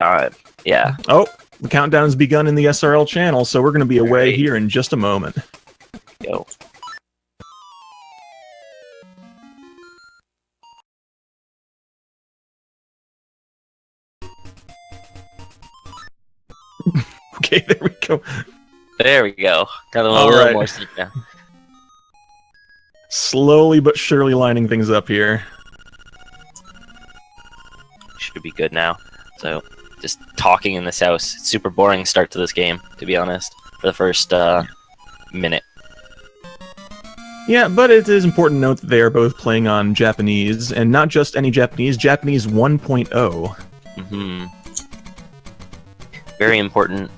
Yeah. Oh, the countdown has begun in the SRL channel, so we're going to be away here in just a moment. Go. Okay, there we go. There we go. Got a little more sleep now. Slowly but surely lining things up here. Should be good now. So, just talking in this house. It's super boring start to this game, to be honest, for the first minute. Yeah, but it is important to note that they are both playing on Japanese, and not just any Japanese, Japanese 1.0. Mm-hmm. Very important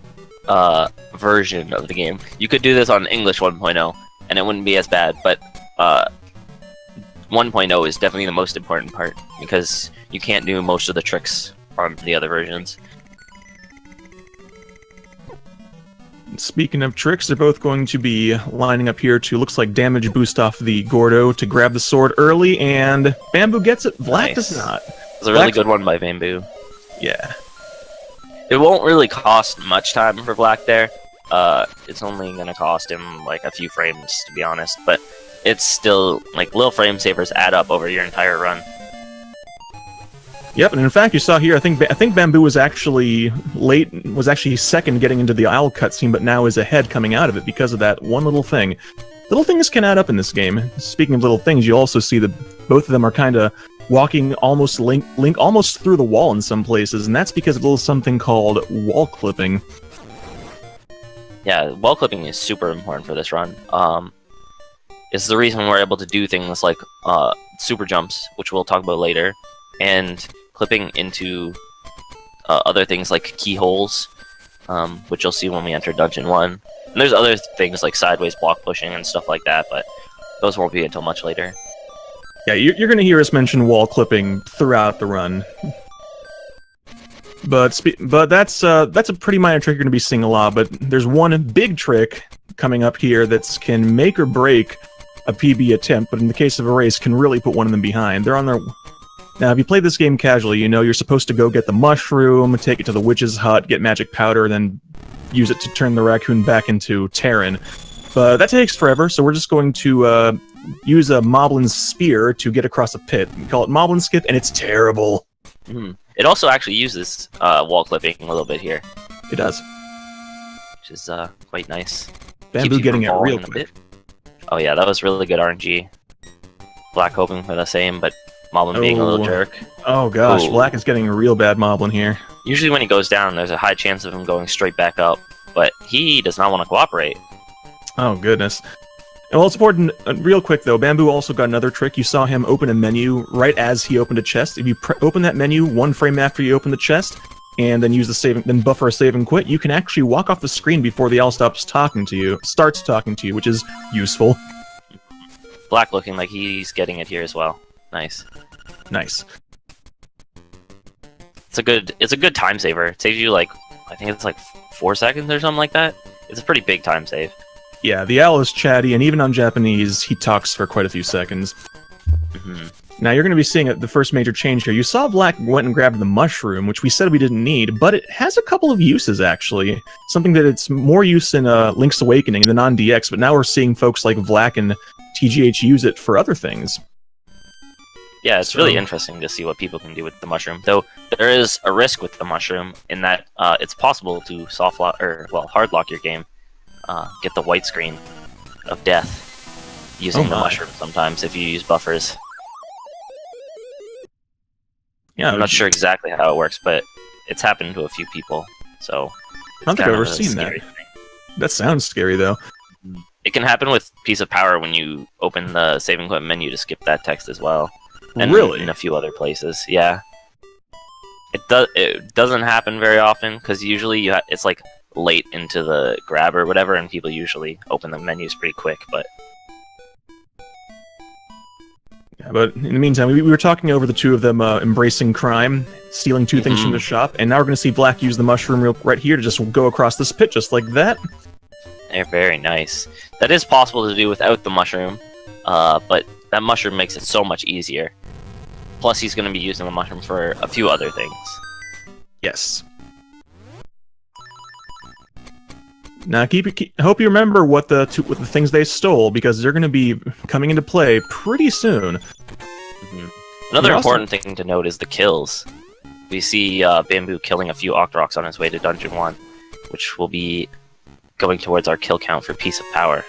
version of the game. You could do this on English 1.0, and it wouldn't be as bad, but 1.0 is definitely the most important part, because you can't do most of the tricks on the other versions. Speaking of tricks, they're both going to be lining up here to, looks like, damage boost off the Gordo to grab the sword early, and Bamboo gets it. Vlack does not. It's a really good one by Bamboo. Yeah. It won't really cost much time for Vlack there. It's only going to cost him like a few frames, to be honest, but it's still, like, little frame savers add up over your entire run. Yep, and in fact, you saw here, I think Bamboo was actually second getting into the Isle cutscene, but now is ahead coming out of it because of that one little thing. Little things can add up in this game. Speaking of little things, you also see that both of them are kind of walking almost link almost through the wall in some places, and that's because of a little something called wall clipping. Yeah, wall clipping is super important for this run. It's the reason we're able to do things like super jumps, which we'll talk about later, and clipping into other things like keyholes, which you'll see when we enter Dungeon 1. And there's other things like sideways block pushing and stuff like that, but those won't be until much later. Yeah, you're going to hear us mention wall clipping throughout the run. But that's a pretty minor trick you're going to be seeing a lot, but there's one big trick coming up here that can make or break a PB attempt, but in the case of a race, can really put one of them behind. They're on their... Now, if you play this game casually, you know you're supposed to go get the mushroom, take it to the witch's hut, get magic powder, then use it to turn the raccoon back into Terran. But that takes forever, so we're just going to use a Moblin Spear to get across a pit. We call it Moblin Skip, and it's terrible. Mm-hmm. It also actually uses wall clipping a little bit here. It does. Which is quite nice. Bamboo getting it real quick. Oh yeah, that was really good RNG. Vlack hoping for the same, but Moblin being a little jerk. Oh gosh, Vlack is getting a real bad Moblin here. Usually when he goes down, there's a high chance of him going straight back up, but he does not want to cooperate. Oh goodness. Well, it's important, real quick though, Bamboo also got another trick. You saw him open a menu right as he opened a chest. If you open that menu one frame after you open the chest, and then use the save, then buffer a save and quit, you can actually walk off the screen before the owl starts talking to you, which is useful. Vlack looking like he's getting it here as well. Nice. Nice. It's a good time saver. It saves you like, I think it's like 4 seconds or something like that. It's a pretty big time save. Yeah, the owl is chatty, and even on Japanese, he talks for quite a few seconds. Mm-hmm. Now, you're going to be seeing the first major change here. You saw Vlack went and grabbed the mushroom, which we said we didn't need, but it has a couple of uses, actually. Something that it's more use in Link's Awakening than on DX, but now we're seeing folks like Vlack and TGH use it for other things. Yeah, it's really interesting to see what people can do with the mushroom, though there is a risk with the mushroom in that it's possible to soft lock, or, well, hard lock your game, get the white screen of death using the mushroom sometimes if you use buffers. Yeah, I'm not sure exactly how it works, but it's happened to a few people, so... I don't think I've ever seen that. That sounds scary, though. It can happen with Piece of Power when you open the Save and Quit menu to skip that text as well. And really? In a few other places, yeah. It doesn't happen very often, because usually it's like late into the grab or whatever, and people usually open the menus pretty quick, but... Yeah, but in the meantime, we were talking over the two of them embracing crime, stealing two things from the shop, and now we're going to see Vlack use the mushroom right here to just go across this pit just like that. They're very nice. That is possible to do without the mushroom, but that mushroom makes it so much easier. Plus, he's going to be using the mushroom for a few other things. Yes. Now, hope you remember what the things they stole, because they're going to be coming into play pretty soon. Another important thing to note is the kills. We see Bamboo killing a few Octoroks on his way to Dungeon 1, which will be going towards our kill count for Piece of Power.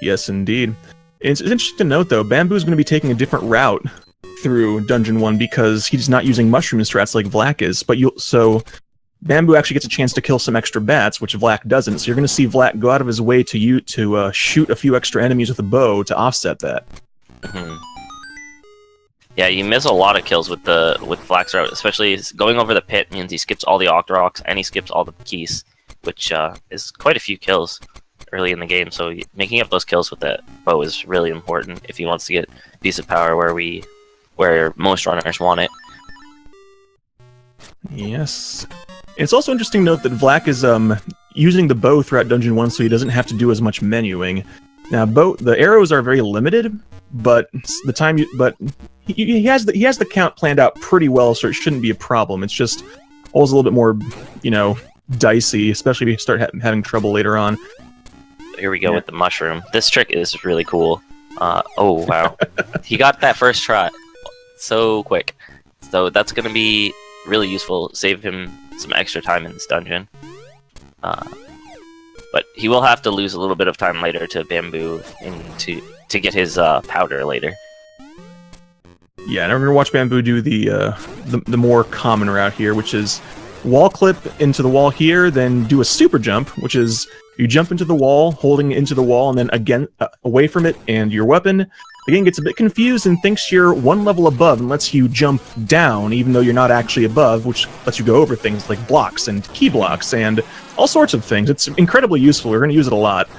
Yes, indeed. It's interesting to note, though, Bamboo's going to be taking a different route through Dungeon 1 because he's not using mushroom strats like Vlack is. So Bamboo actually gets a chance to kill some extra bats, which Vlack doesn't. So you're going to see Vlack go out of his way to shoot a few extra enemies with a bow to offset that. Yeah, you miss a lot of kills with Vlack's route, especially going over the pit means he skips all the Octoroks and he skips all the keys, which is quite a few kills early in the game. So making up those kills with that bow is really important if he wants to get Piece of Power where most runners want it. Yes. It's also interesting to note that Vlack is using the bow throughout Dungeon 1 so he doesn't have to do as much menuing. Now, the arrows are very limited, but he has the count planned out pretty well, so it shouldn't be a problem. It's just always a little bit more, dicey, especially if you start having trouble later on. Here we go with the mushroom. This trick is really cool. Oh, wow. He got that first try so quick. So that's going to be really useful. Save him some extra time in this dungeon. But he will have to lose a little bit of time later to Bamboo to get his powder later. Yeah, and I'm going to watch Bamboo do the more common route here, which is wall clip into the wall here, then do a super jump, which is you jump into the wall, holding into the wall, and then again away from it, and your weapon again gets a bit confused and thinks you're one level above and lets you jump down, even though you're not actually above, which lets you go over things like blocks and key blocks and all sorts of things. It's incredibly useful. We're going to use it a lot.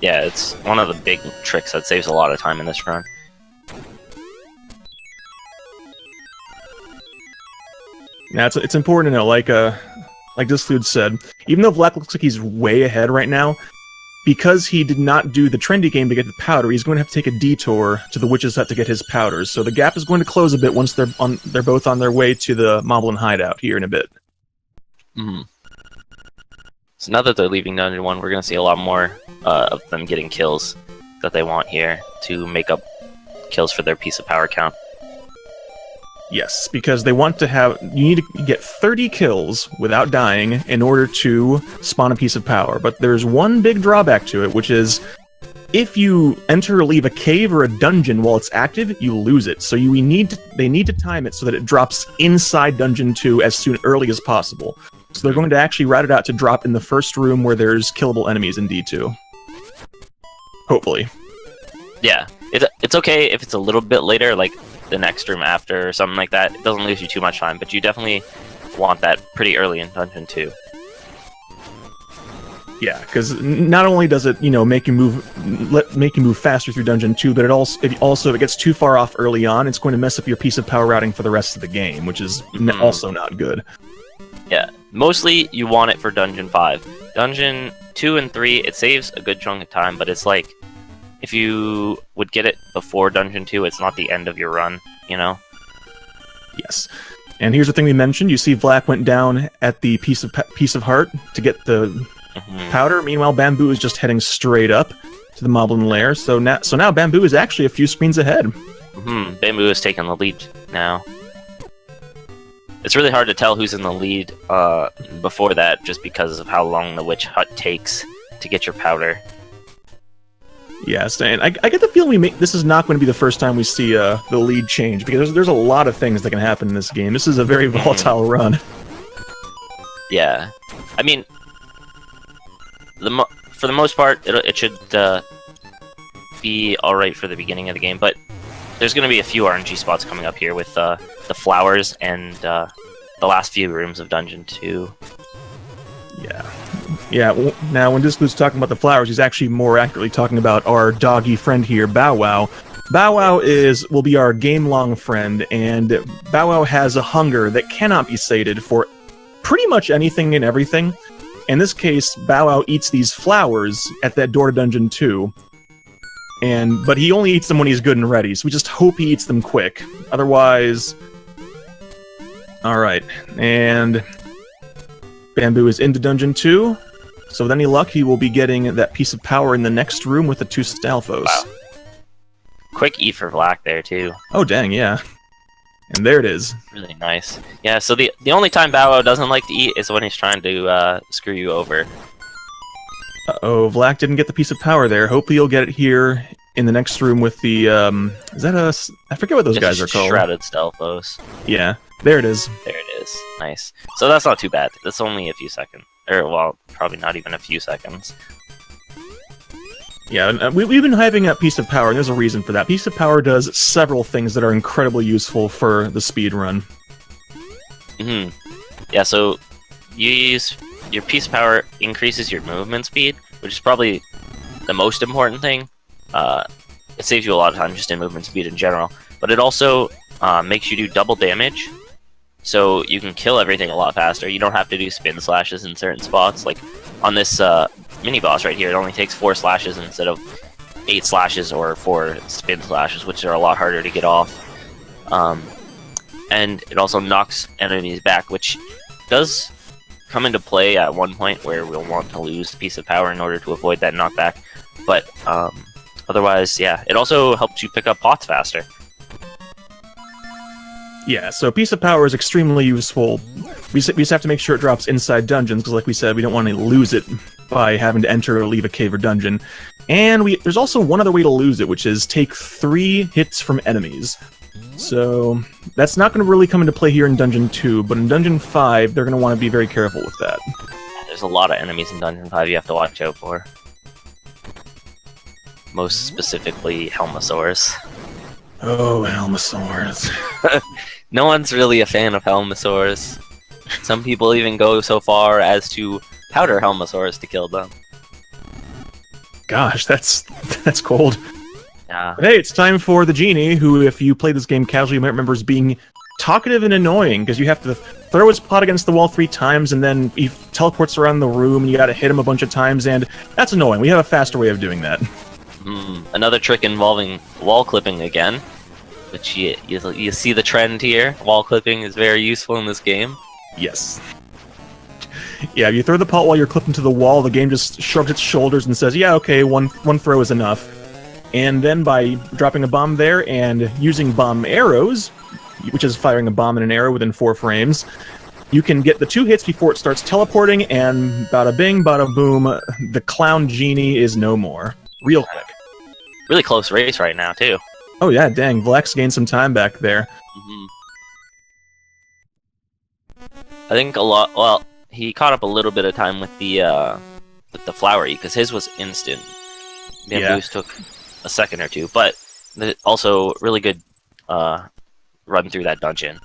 Yeah, it's one of the big tricks that saves a lot of time in this run. Now, it's important to know, like this dude said, even though Vlack looks like he's way ahead right now, because he did not do the trendy game to get the powder, he's going to have to take a detour to the Witch's Hut to get his powders. So the gap is going to close a bit once they're both on their way to the Moblin hideout here in a bit. So now that they're leaving Dungeon 1, we're going to see a lot more of them getting kills that they want here to make up kills for their Piece of Power count. Yes, because they want to have... You need to get 30 kills without dying in order to spawn a Piece of Power. But there's one big drawback to it, which is if you enter or leave a cave or a dungeon while it's active, you lose it. So they need to time it so that it drops inside Dungeon 2 as early as possible. So they're going to actually route it out to drop in the first room where there's killable enemies in D2. Hopefully. Yeah, it's okay if it's a little bit later, like the next room after or something like that. It doesn't lose you too much time, but you definitely want that pretty early in Dungeon 2. Yeah, because not only does it, make you move faster through Dungeon 2, but if it gets too far off early on, it's going to mess up your Piece of Power routing for the rest of the game, which is also not good. Yeah, mostly you want it for Dungeon 5. Dungeon 2 and 3, it saves a good chunk of time, but it's like, if you would get it before Dungeon 2, it's not the end of your run, Yes. And here's the thing we mentioned. You see Vlack went down at the piece of heart to get the powder. Meanwhile, Bamboo is just heading straight up to the Moblin lair. So now Bamboo is actually a few screens ahead. Bamboo is taking the lead now. It's really hard to tell who's in the lead before that, just because of how long the Witch Hut takes to get your powder. Yes, and I get the feeling this is not going to be the first time we see the lead change, because there's a lot of things that can happen in this game. This is a very volatile run. Yeah, I mean, for the most part, it should be alright for the beginning of the game, but there's going to be a few RNG spots coming up here with the flowers and the last few rooms of Dungeon 2. Yeah, now when Disclu's talking about the flowers, he's actually more accurately talking about our doggy friend here, Bow Wow. Bow Wow will be our game-long friend, and Bow Wow has a hunger that cannot be sated for pretty much anything and everything. In this case, Bow Wow eats these flowers at that door to Dungeon 2. But he only eats them when he's good and ready, so we just hope he eats them quick. Otherwise... Alright, and... Bamboo is into Dungeon 2, so with any luck, he will be getting that piece of power in the next room with the 2 Stalfos. Wow. Quick eat for Vlack there, too. Oh, dang, yeah. And there it is. Really nice. Yeah, so the only time Bow Wow doesn't like to eat is when he's trying to screw you over. Uh-oh, Vlack didn't get the piece of power there. Hopefully you'll get it here in the next room with the, is that a... I forget what those guys are called. Shrouded Stalfos. Yeah, there it is. There it is. Nice. So that's not too bad. That's only a few seconds. Or, well, probably not even a few seconds. Yeah, we've been having that piece of power, and there's a reason for that. Piece of power does several things that are incredibly useful for the speed run. Yeah, so you use your piece of power increases your movement speed, which is probably the most important thing. It saves you a lot of time just in movement speed in general, but it also makes you do double damage, so you can kill everything a lot faster. You don't have to do spin slashes in certain spots. Like on this mini boss right here, it only takes 4 slashes instead of 8 slashes or 4 spin slashes, which are a lot harder to get off. And it also knocks enemies back, which does come into play at one point where we'll want to lose a piece of power in order to avoid that knockback. But otherwise, yeah, it also helps you pick up pots faster. Yeah, so piece of power is extremely useful. We just have to make sure it drops inside dungeons, because like we said, we don't want to lose it by having to enter or leave a cave or dungeon. And there's also one other way to lose it, which is take 3 hits from enemies. So that's not going to really come into play here in Dungeon 2, but in Dungeon 5, they're going to want to be very careful with that. There's a lot of enemies in Dungeon 5 you have to watch out for. Most specifically, Helmosaurs. Oh, Helmosaurs. No one's really a fan of Helmosaurs. Some people even go so far as to powder Helmosaurs to kill them. Gosh, that's cold. Yeah. But hey, it's time for the genie, who, if you play this game casually, you might remember as being talkative and annoying, because you have to throw his pot against the wall 3 times, and then he teleports around the room, and you gotta hit him a bunch of times, and that's annoying. We have a faster way of doing that. Another trick involving wall clipping again, which you see the trend here. Wall clipping is very useful in this game. Yes. Yeah, if you throw the pot while you're clipping to the wall, the game just shrugs its shoulders and says, yeah, okay, one throw is enough. And then by dropping a bomb there and using bomb arrows, which is firing a bomb and an arrow within 4 frames, you can get the 2 hits before it starts teleporting, and bada bing, bada boom, the clown genie is no more. Real quick. Really close race right now, too. Oh yeah, dang, Vlack's gained some time back there. I think a lot. Well, he caught up a little bit of time with the flowery, because his was instant. Bamboo's took a second or 2, but also really good run through that dungeon.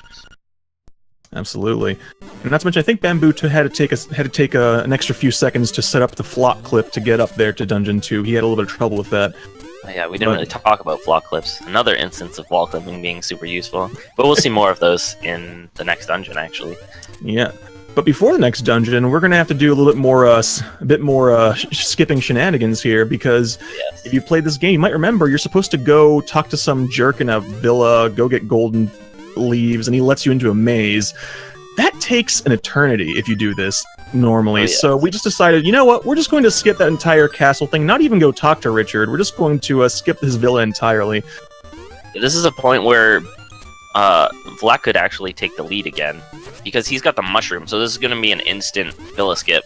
Absolutely, and not to mention, I think Bamboo had to take an extra few seconds to set up the flock clip to get up there to Dungeon 2. He had a little bit of trouble with that. Yeah, we didn't really talk about flock clips. Another instance of wall clipping being super useful, but we'll see more of those in the next dungeon, actually. Yeah, but before the next dungeon, we're gonna have to do a little bit more skipping shenanigans here, because if you played this game, you might remember you're supposed to go talk to some jerk in a villa, go get golden leaves, and he lets you into a maze. That takes an eternity if you do this normally. So we just decided, you know what, we're just going to skip that entire castle thing, not even go talk to Richard. We're just going to skip his villa entirely. This is a point where Vlack could actually take the lead again, because he's got the mushroom, so this is going to be an instant villa skip.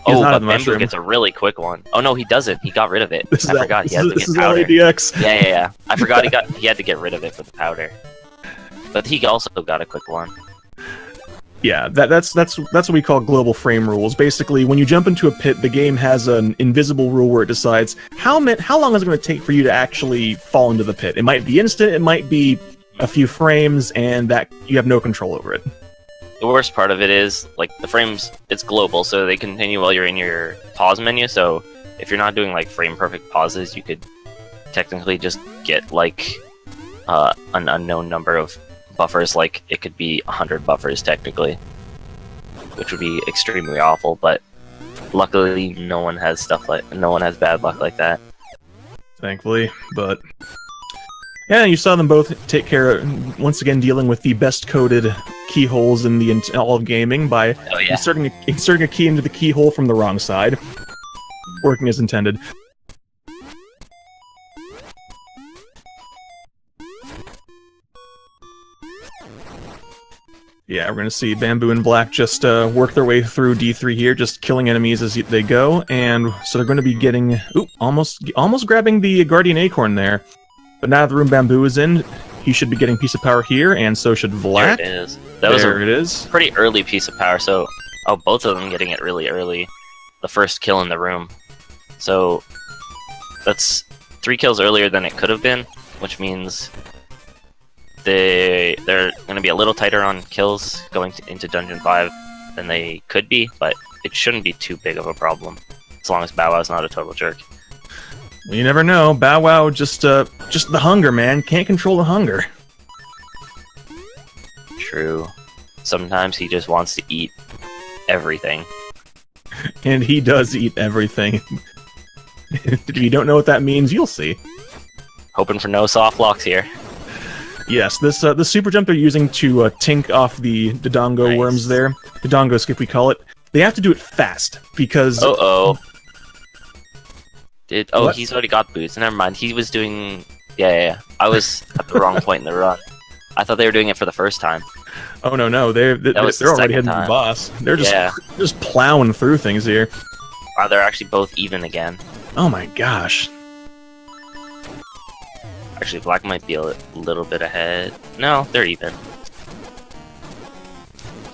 But Bamboo gets a really quick one. Oh no, he doesn't. He got rid of it. I forgot he had to get powder. LADX. Yeah. I forgot he had to get rid of it for the powder. But he also got a quick one. Yeah, that's what we call global frame rules. Basically, when you jump into a pit, the game has an invisible rule where it decides how long is it going to take for you to actually fall into the pit. It might be instant, it might be a few frames, and that you have no control over it. The worst part of it is, like, the frames, it's global, so they continue while you're in your pause menu, so if you're not doing, like, frame-perfect pauses, you could technically just get, like, an unknown number of buffers. Like, it could be 100 buffers, technically, which would be extremely awful, but luckily no one has bad luck like that. Thankfully, but... yeah, you saw them both take care of, once again, dealing with the best-coded keyholes in all of gaming by inserting a key into the keyhole from the wrong side. Working as intended. Yeah, we're going to see Bamboo and Black just work their way through D3 here, just killing enemies as they go, and so they're going to be getting... Ooh, almost grabbing the Guardian Acorn there. But now the room Bamboo is in, he should be getting Piece of Power here, and so should Black. There it is. That was a pretty early Piece of Power, so... Oh, both of them getting it really early. The first kill in the room. So, that's 3 kills earlier than it could have been, which means... They're going to be a little tighter on kills going into Dungeon 5 than they could be, but it shouldn't be too big of a problem, as long as Bow Wow's not a total jerk. Well, you never know. Bow Wow just the hunger, man. Can't control the hunger. True. Sometimes he just wants to eat everything. And he does eat everything. If you don't know what that means, you'll see. Hoping for no soft locks here. Yes, this the super jump they're using to tink off the Dodongo worms there, Dodongo skip we call it, they have to do it fast, because... He's already got boots, never mind, he was doing... Yeah, I was at the wrong point in the run. I thought they were doing it for the first time. Oh no, they're already heading to the boss. They're just plowing through things here. Wow, they're actually both even again. Oh my gosh. Actually, Black might be a little bit ahead. No, they're even.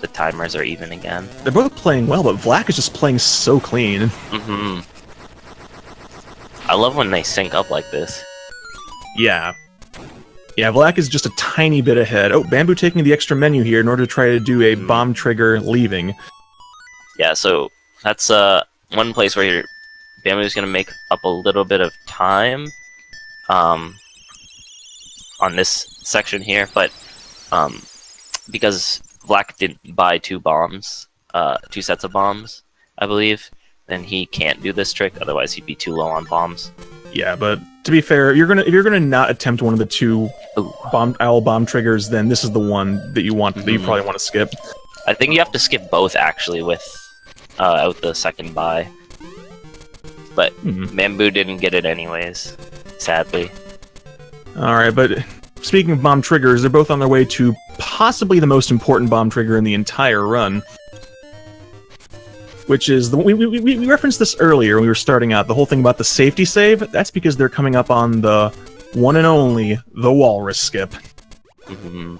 The timers are even again. They're both playing well, but Black is just playing so clean. Mm-hmm. I love when they sync up like this. Yeah. Yeah, Black is just a tiny bit ahead. Oh, Bamboo taking the extra menu here in order to try to do a bomb trigger leaving. Yeah, so that's one place where Bamboo's going to make up a little bit of time. On this section here, but because Black didn't buy 2 sets of bombs, I believe, then he can't do this trick. Otherwise, he'd be too low on bombs. Yeah, but to be fair, if you're gonna not attempt one of the 2 owl bomb triggers, then this is the one that you want. That you probably want to skip. I think you have to skip both actually without the second buy, but Bamboo didn't get it anyways, sadly. Alright, but speaking of bomb triggers, they're both on their way to possibly the most important bomb trigger in the entire run. Which is, we referenced this earlier when we were starting out, the whole thing about the safety save. That's because they're coming up on the one and only, the Walrus skip. Mm-hmm.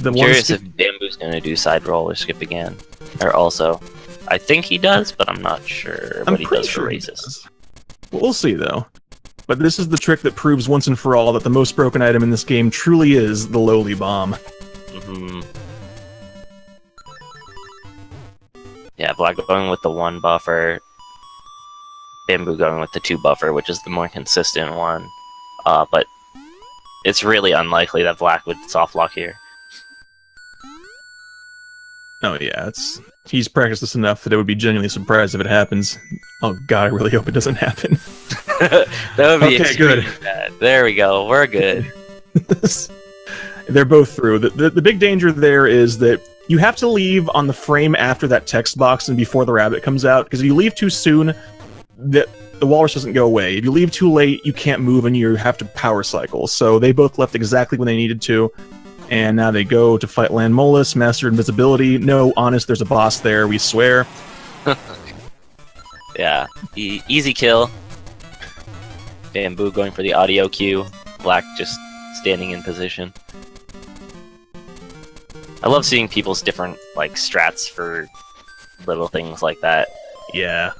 I'm curious if Bamboo's going to do side roller skip again. Or also, I think he does, but I'm not sure what he does for races. We'll see, though. But this is the trick that proves once and for all that the most broken item in this game truly is the lowly bomb. Mm-hmm. Yeah, Black going with the 1 buffer, Bamboo going with the 2 buffer, which is the more consistent one. But it's really unlikely that Black would soft lock here. Oh yeah, he's practiced this enough that it would be genuinely surprised if it happens. Oh god, I really hope it doesn't happen. That would be extremely bad. There we go, we're good. They're both through. The big danger there is that you have to leave on the frame after that text box and before the rabbit comes out, because if you leave too soon, the walrus doesn't go away. If you leave too late, you can't move and you have to power cycle. So they both left exactly when they needed to. And now they go to fight Landmolus, Master Invisibility. No, honest, there's a boss there, we swear. Yeah, easy kill. Bamboo going for the audio cue. Black just standing in position. I love seeing people's different, like, strats for little things like that. Yeah.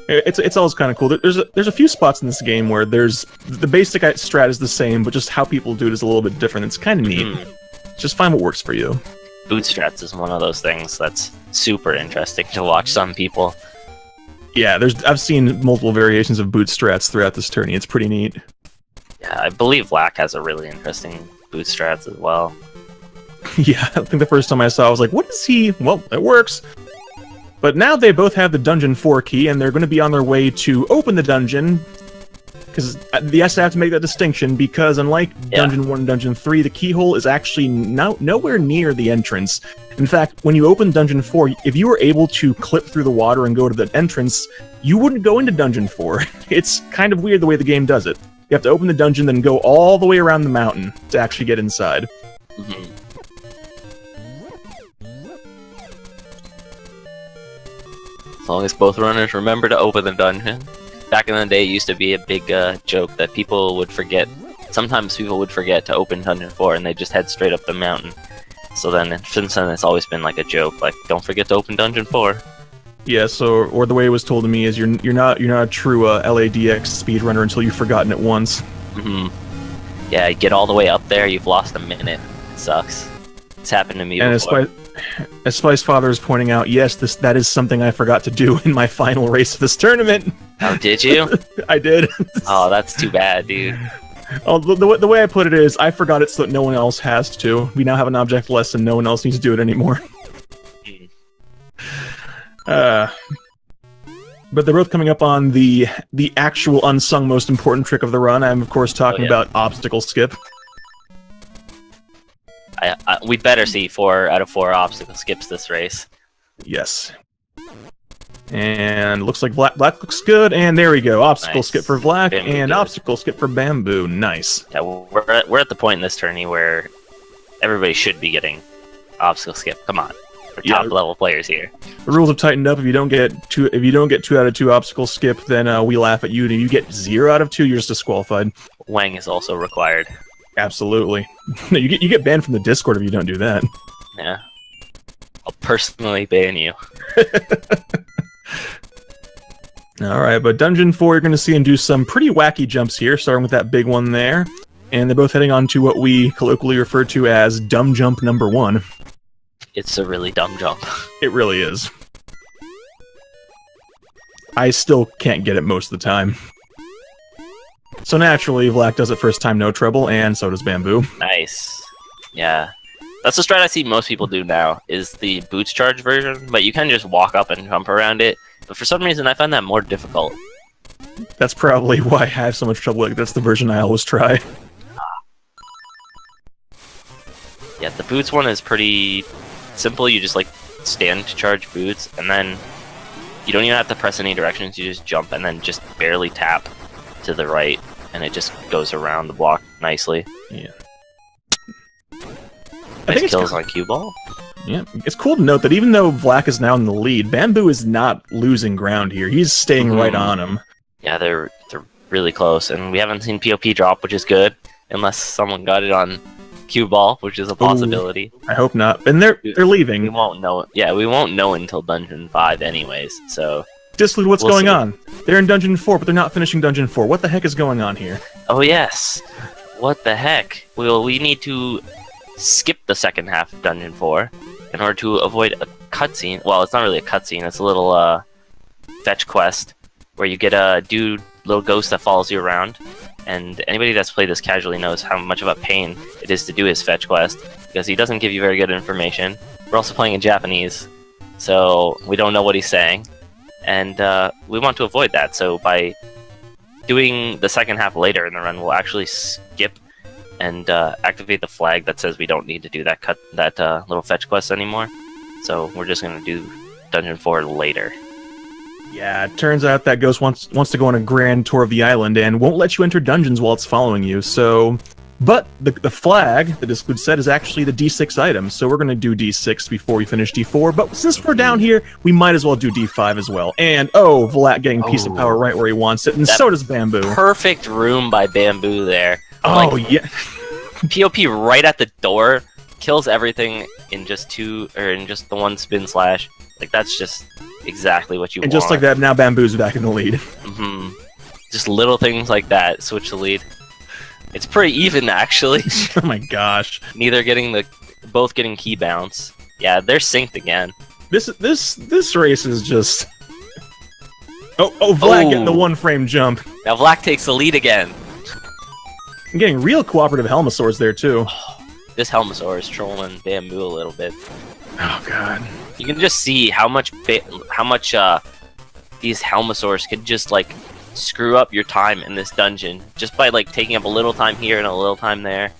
It's always kind of cool. There's a few spots in this game where there's the basic strat is the same, but just how people do it is a little bit different. It's kind of neat. Just find what works for you. Boot strats is one of those things that's super interesting to watch some people. Yeah, I've seen multiple variations of boot strats throughout this tourney. It's pretty neat. Yeah, I believe Black has a really interesting boot strats as well. Yeah, I think the first time I saw it, I was like, what is he? Well, it works. But now they both have the Dungeon 4 key, and they're going to be on their way to open the dungeon Because yes, I have to make that distinction, because unlike Dungeon 1 and Dungeon 3, the keyhole is actually nowhere near the entrance. In fact, when you open Dungeon 4, if you were able to clip through the water and go to the entrance, you wouldn't go into Dungeon 4. It's kind of weird the way the game does it. You have to open the dungeon, then go all the way around the mountain to actually get inside. Mm-hmm. As long as both runners remember to open the dungeon. Back in the day, it used to be a big joke that people would forget. Sometimes people would forget to open Dungeon 4, and they just head straight up the mountain. So then, since then, it's always been like a joke, like, don't forget to open Dungeon 4. Yeah, so, or the way it was told to me is you're not a true LADX speedrunner until you've forgotten it once. Mm-hmm. Yeah, you get all the way up there, you've lost a minute. It sucks. It's happened to me before. As Spice Father is pointing out, yes, that is something I forgot to do in my final race of this tournament. Oh, did you? I did. Oh, that's too bad, dude. Oh, the way I put it is, I forgot it so that no one else has to. We now have an object lesson, no one else needs to do it anymore. But they're both coming up on the actual unsung most important trick of the run. I'm, of course, talking about obstacle skip. We better see 4 out of 4 obstacle skips this race. Yes. And looks like Vlack looks good, and there we go. Obstacle skip for Vlack, and obstacle skip for Bamboo. Nice. Yeah, we're at the point in this tourney where everybody should be getting obstacle skip. Come on, we're top level players here. The rules have tightened up. If you don't get 2 out of 2 obstacle skip, then we laugh at you. And if you get 0 out of 2, you're just disqualified. Wang is also required. Absolutely. No, you get banned from the Discord if you don't do that. Yeah. I'll personally ban you. Alright, but Dungeon 4 you're going to see him do some pretty wacky jumps here, starting with that big one there. And they're both heading on to what we colloquially refer to as Dumb Jump number 1. It's a really dumb jump. It really is. I still can't get it most of the time. So naturally, Vlack does it first time, no trouble, and so does Bamboo. Nice. Yeah. That's the strat I see most people do now, is the boots charge version, but you can just walk up and jump around it. But for some reason, I find that more difficult. That's probably why I have so much trouble. Like, that's the version I always try. Yeah, the boots one is pretty simple. You just, like, stand to charge boots, and then you don't even have to press any directions. You just jump and then just barely tap to the right, and it just goes around the block nicely. Yeah. Nice kills on cue ball. Yeah, it's cool to note that even though Vlack is now in the lead, Bamboo is not losing ground here. He's staying right on him. Yeah, they're really close, and we haven't seen POP drop, which is good, unless someone got it on cue ball, which is a possibility. Ooh, I hope not. And they're leaving. We won't know. Yeah, we won't know until Dungeon 5, anyways. So. Discord, what's going on? They're in Dungeon 4, but they're not finishing Dungeon 4. What the heck is going on here? Oh yes. What the heck? Well, we need to skip the second half of Dungeon 4 in order to avoid a cutscene. Well, it's not really a cutscene. It's a little fetch quest where you get a little ghost that follows you around. And anybody that's played this casually knows how much of a pain it is to do his fetch quest, because he doesn't give you very good information. We're also playing in Japanese, so we don't know what he's saying. And we want to avoid that, so by doing the second half later in the run, we'll actually skip and activate the flag that says we don't need to do that little fetch quest anymore. So we're just going to do Dungeon 4 later. Yeah, it turns out that ghost wants to go on a grand tour of the island and won't let you enter dungeons while it's following you, so... But the flag, the Discord said, is actually the D6 item, so we're going to do D6 before we finish D4, but since we're down here, we might as well do D5 as well. And, Vlack getting Piece of Power right where he wants it, and so does Bamboo. Perfect room by Bamboo there. Oh, like, yeah. POP right at the door, kills everything in just the one spin slash. Like, that's just exactly what you want. And just like that, now Bamboo's back in the lead. Mm-hmm. Just little things like that switch the lead. It's pretty even, actually. Oh my gosh. Both getting key bounce. Yeah, they're synced again. This race is just... Vlack getting the one-frame jump. Now Vlack takes the lead again. I'm getting real cooperative Helmosaurs there, too. This Helmosaur is trolling Bamboo a little bit. Oh god. You can just see how much these Helmosaurs could just, like, screw up your time in this dungeon just by like taking up a little time here and a little time there.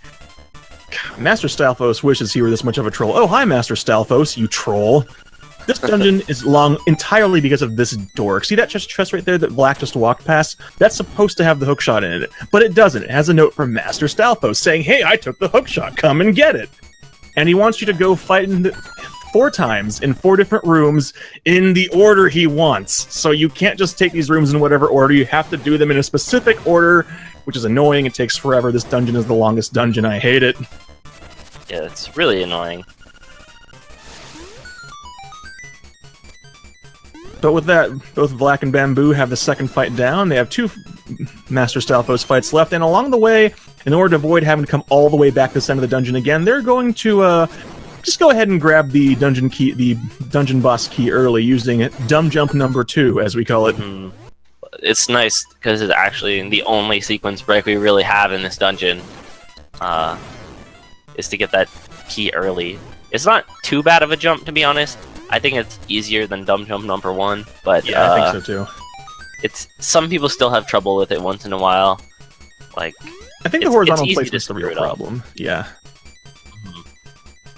Master Stalfos wishes he were this much of a troll. Oh, hi, Master Stalfos, you troll. This dungeon is long entirely because of this dork. See that chest right there that Black just walked past? That's supposed to have the hookshot in it, but it doesn't. It has a note from Master Stalfos saying, hey, I took the hookshot, come and get it. And he wants you to go fight 4 times in 4 different rooms in the order he wants. So you can't just take these rooms in whatever order. You have to do them in a specific order, which is annoying. It takes forever. This dungeon is the longest dungeon. I hate it. Yeah, it's really annoying. But with that, both Vlack and Bamboo have the second fight down. They have 2 Master Stalfos fights left, and along the way, in order to avoid having to come all the way back to the end of the dungeon again, they're going to just go ahead and grab the dungeon key, the dungeon boss key early, using it dumb jump number 2, as we call it. It's nice because it's actually the only sequence break we really have in this dungeon. Is to get that key early. It's not too bad of a jump, to be honest. I think it's easier than dumb jump number 1, but yeah, I think so too. It's some people still have trouble with it once in a while. Like, I think the horizontal placement's the real problem. Yeah.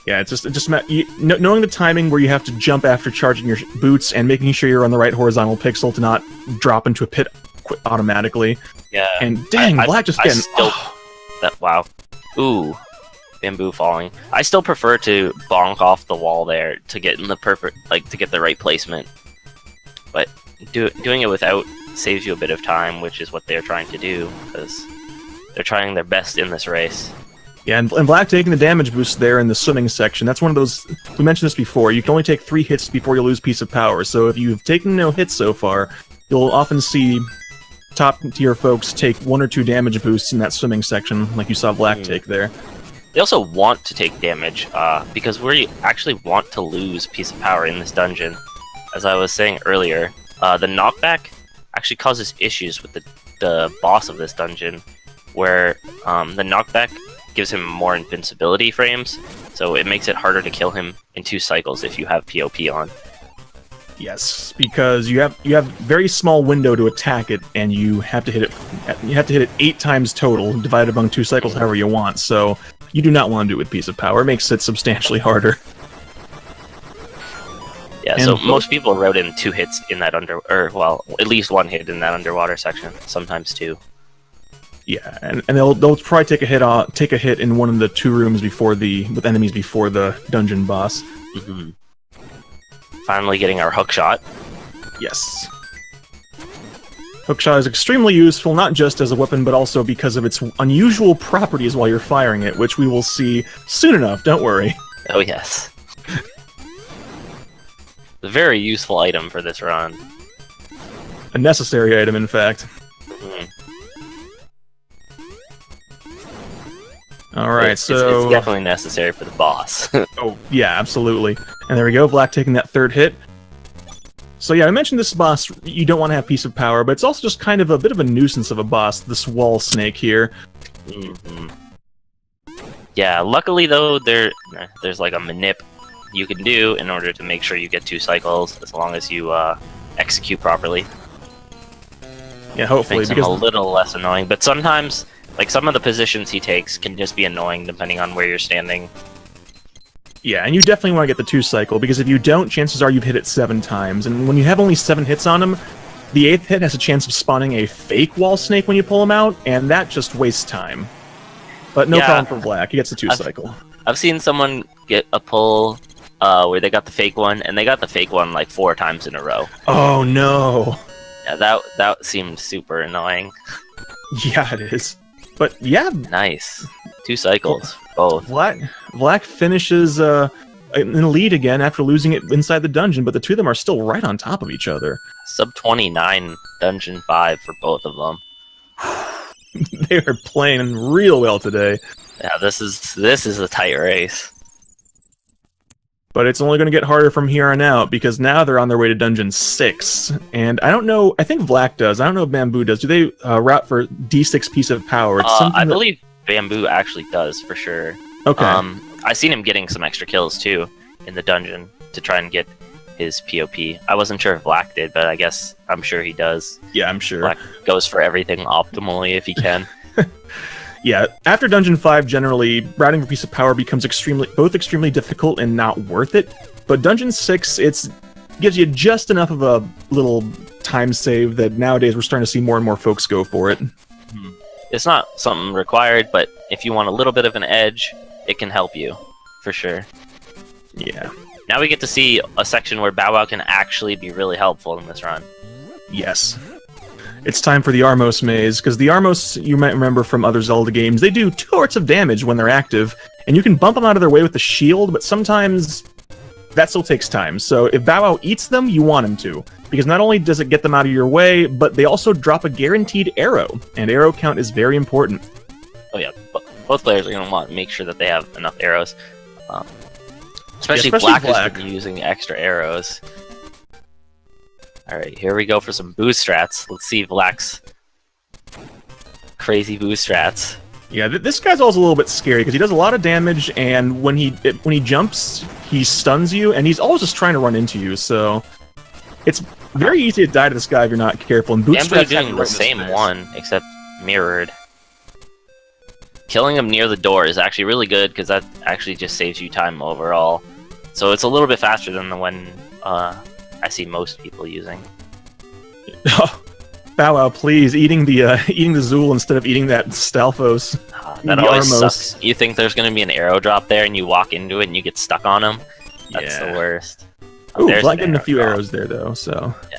Yeah, it's just knowing the timing where you have to jump after charging your boots and making sure you're on the right horizontal pixel to not drop into a pit automatically. Yeah. And dang, Black just getting. Wow. Ooh. Bamboo falling. I still prefer to bonk off the wall there to get in the perfect, like, to get the right placement. But doing it without saves you a bit of time, which is what they're trying to do, because they're trying their best in this race. Yeah, and Black taking the damage boost there in the swimming section. That's one of those, we mentioned this before, you can only take 3 hits before you lose piece of power. So if you've taken no hits so far, you'll often see top tier folks take 1 or 2 damage boosts in that swimming section, like you saw Black take there. They also want to take damage, because we actually want to lose piece of power in this dungeon. As I was saying earlier, the knockback actually causes issues with the boss of this dungeon, where the knockback gives him more invincibility frames, so it makes it harder to kill him in 2 cycles if you have POP on. Yes, because you have very small window to attack it, and you have to hit it. You have to hit it 8 times total, divided among 2 cycles, however you want. So you do not want to do it with piece of power. It makes it substantially harder. Yeah, and so most people wrote in 2 hits in that well, at least 1 hit in that underwater section, sometimes 2. Yeah, and they'll probably take a hit in one of the 2 rooms with enemies before the dungeon boss. Mm-hmm. Finally getting our hookshot. Yes. Hookshot is extremely useful, not just as a weapon, but also because of its unusual properties while you're firing it, which we will see soon enough, don't worry. Oh yes. A very useful item for this run. A necessary item, in fact. Alright, so... It's definitely necessary for the boss. Oh, yeah, absolutely. And there we go, Black taking that 3rd hit. So yeah, I mentioned this boss, you don't want to have piece of power, but it's also just kind of a bit of a nuisance of a boss, this wall snake here. Mm-hmm. Yeah, luckily though, there's like a manip you can do in order to make sure you get 2 cycles, as long as you execute properly. Yeah, hopefully. Makes him a little less annoying, but sometimes, like, some of the positions he takes can just be annoying depending on where you're standing. Yeah, and you definitely want to get the 2 cycle, because if you don't, chances are you've hit it 7 times, and when you have only 7 hits on him, the 8th hit has a chance of spawning a fake wall snake when you pull him out, and that just wastes time. But no problem for Black, he gets the 2 cycle. I've seen someone get a pull where they got the fake one, and they got the fake one like 4 times in a row. Oh no! Yeah, that seemed super annoying. Yeah, it is. But yeah, nice. 2 cycles, both. Black finishes in the lead again after losing it inside the dungeon, but the 2 of them are still right on top of each other. Sub 29, dungeon 5 for both of them. They are playing real well today. Yeah, this is a tight race. But it's only going to get harder from here on out, because now they're on their way to Dungeon 6. And I don't know, I think Black does, I don't know if Bamboo does. Do they route for D6 piece of power? It's I believe Bamboo actually does, for sure. Okay. I seen him getting some extra kills, too, in the dungeon, to try and get his POP. I wasn't sure if Black did, but I guess I'm sure he does. Yeah, I'm sure. Black goes for everything optimally if he can. Yeah, after Dungeon 5, generally, routing for Piece of Power becomes both extremely difficult and not worth it. But Dungeon 6, gives you just enough of a little time save that nowadays we're starting to see more and more folks go for it. It's not something required, but if you want a little bit of an edge, it can help you, for sure. Yeah. Now we get to see a section where Bow Wow can actually be really helpful in this run. Yes. It's time for the Armos Maze, because the Armos, you might remember from other Zelda games, they do 2 hearts of damage when they're active, and you can bump them out of their way with the shield, but sometimes that still takes time. So if Bow Wow eats them, you want him to, because not only does it get them out of your way, but they also drop a guaranteed arrow, and arrow count is very important. Oh yeah, both players are going to want to make sure that they have enough arrows. Especially Black has been using extra arrows. Alright, here we go for some boost strats. Let's see Black's crazy boost strats. Yeah, this guy's also a little bit scary because he does a lot of damage, and when he jumps, he stuns you, and he's always just trying to run into you. So it's very easy to die to this guy if you're not careful. And boost strats doing the same one except mirrored. Killing him near the door is actually really good because that actually just saves you time overall. So it's a little bit faster than the one I see most people using. Bow Wow, please, eating the Zool instead of eating that Stalfos. That always sucks. You think there's going to be an arrow drop there, and you walk into it, and you get stuck on him. That's the worst. Ooh, Black getting a few arrows there, though, so... Yeah.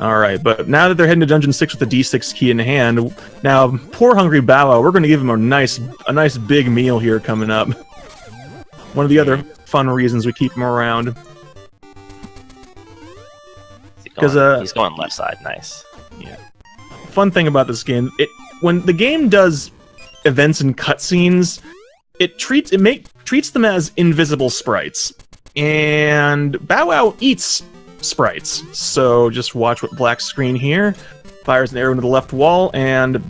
Alright, but now that they're heading to Dungeon 6 with the D6 key in hand, now, poor hungry Bow Wow, we're going to give him a nice big meal here coming up. One of the other fun reasons we keep him around. He's going left side, nice. Yeah. Fun thing about this game, when the game does events and cutscenes, it treats them as invisible sprites, and Bow Wow eats sprites. So just watch what Black's screen here. Fires an arrow into the left wall, and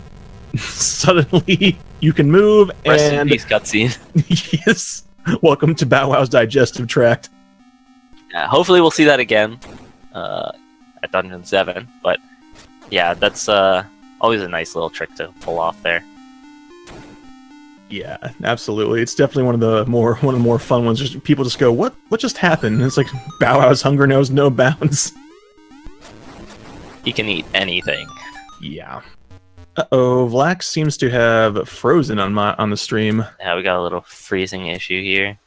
suddenly you can move. Rest in peace, cutscene. Yes. Welcome to Bow Wow's digestive tract. Hopefully we'll see that again. At Dungeon 7, but yeah, that's always a nice little trick to pull off there. Yeah, absolutely. It's definitely one of the more fun ones. Just people just go, "What just happened?" And it's like Bow Wow's hunger knows no bounds. He can eat anything. Yeah. Uh-oh, Vlax seems to have frozen on the stream. Yeah, we got a little freezing issue here.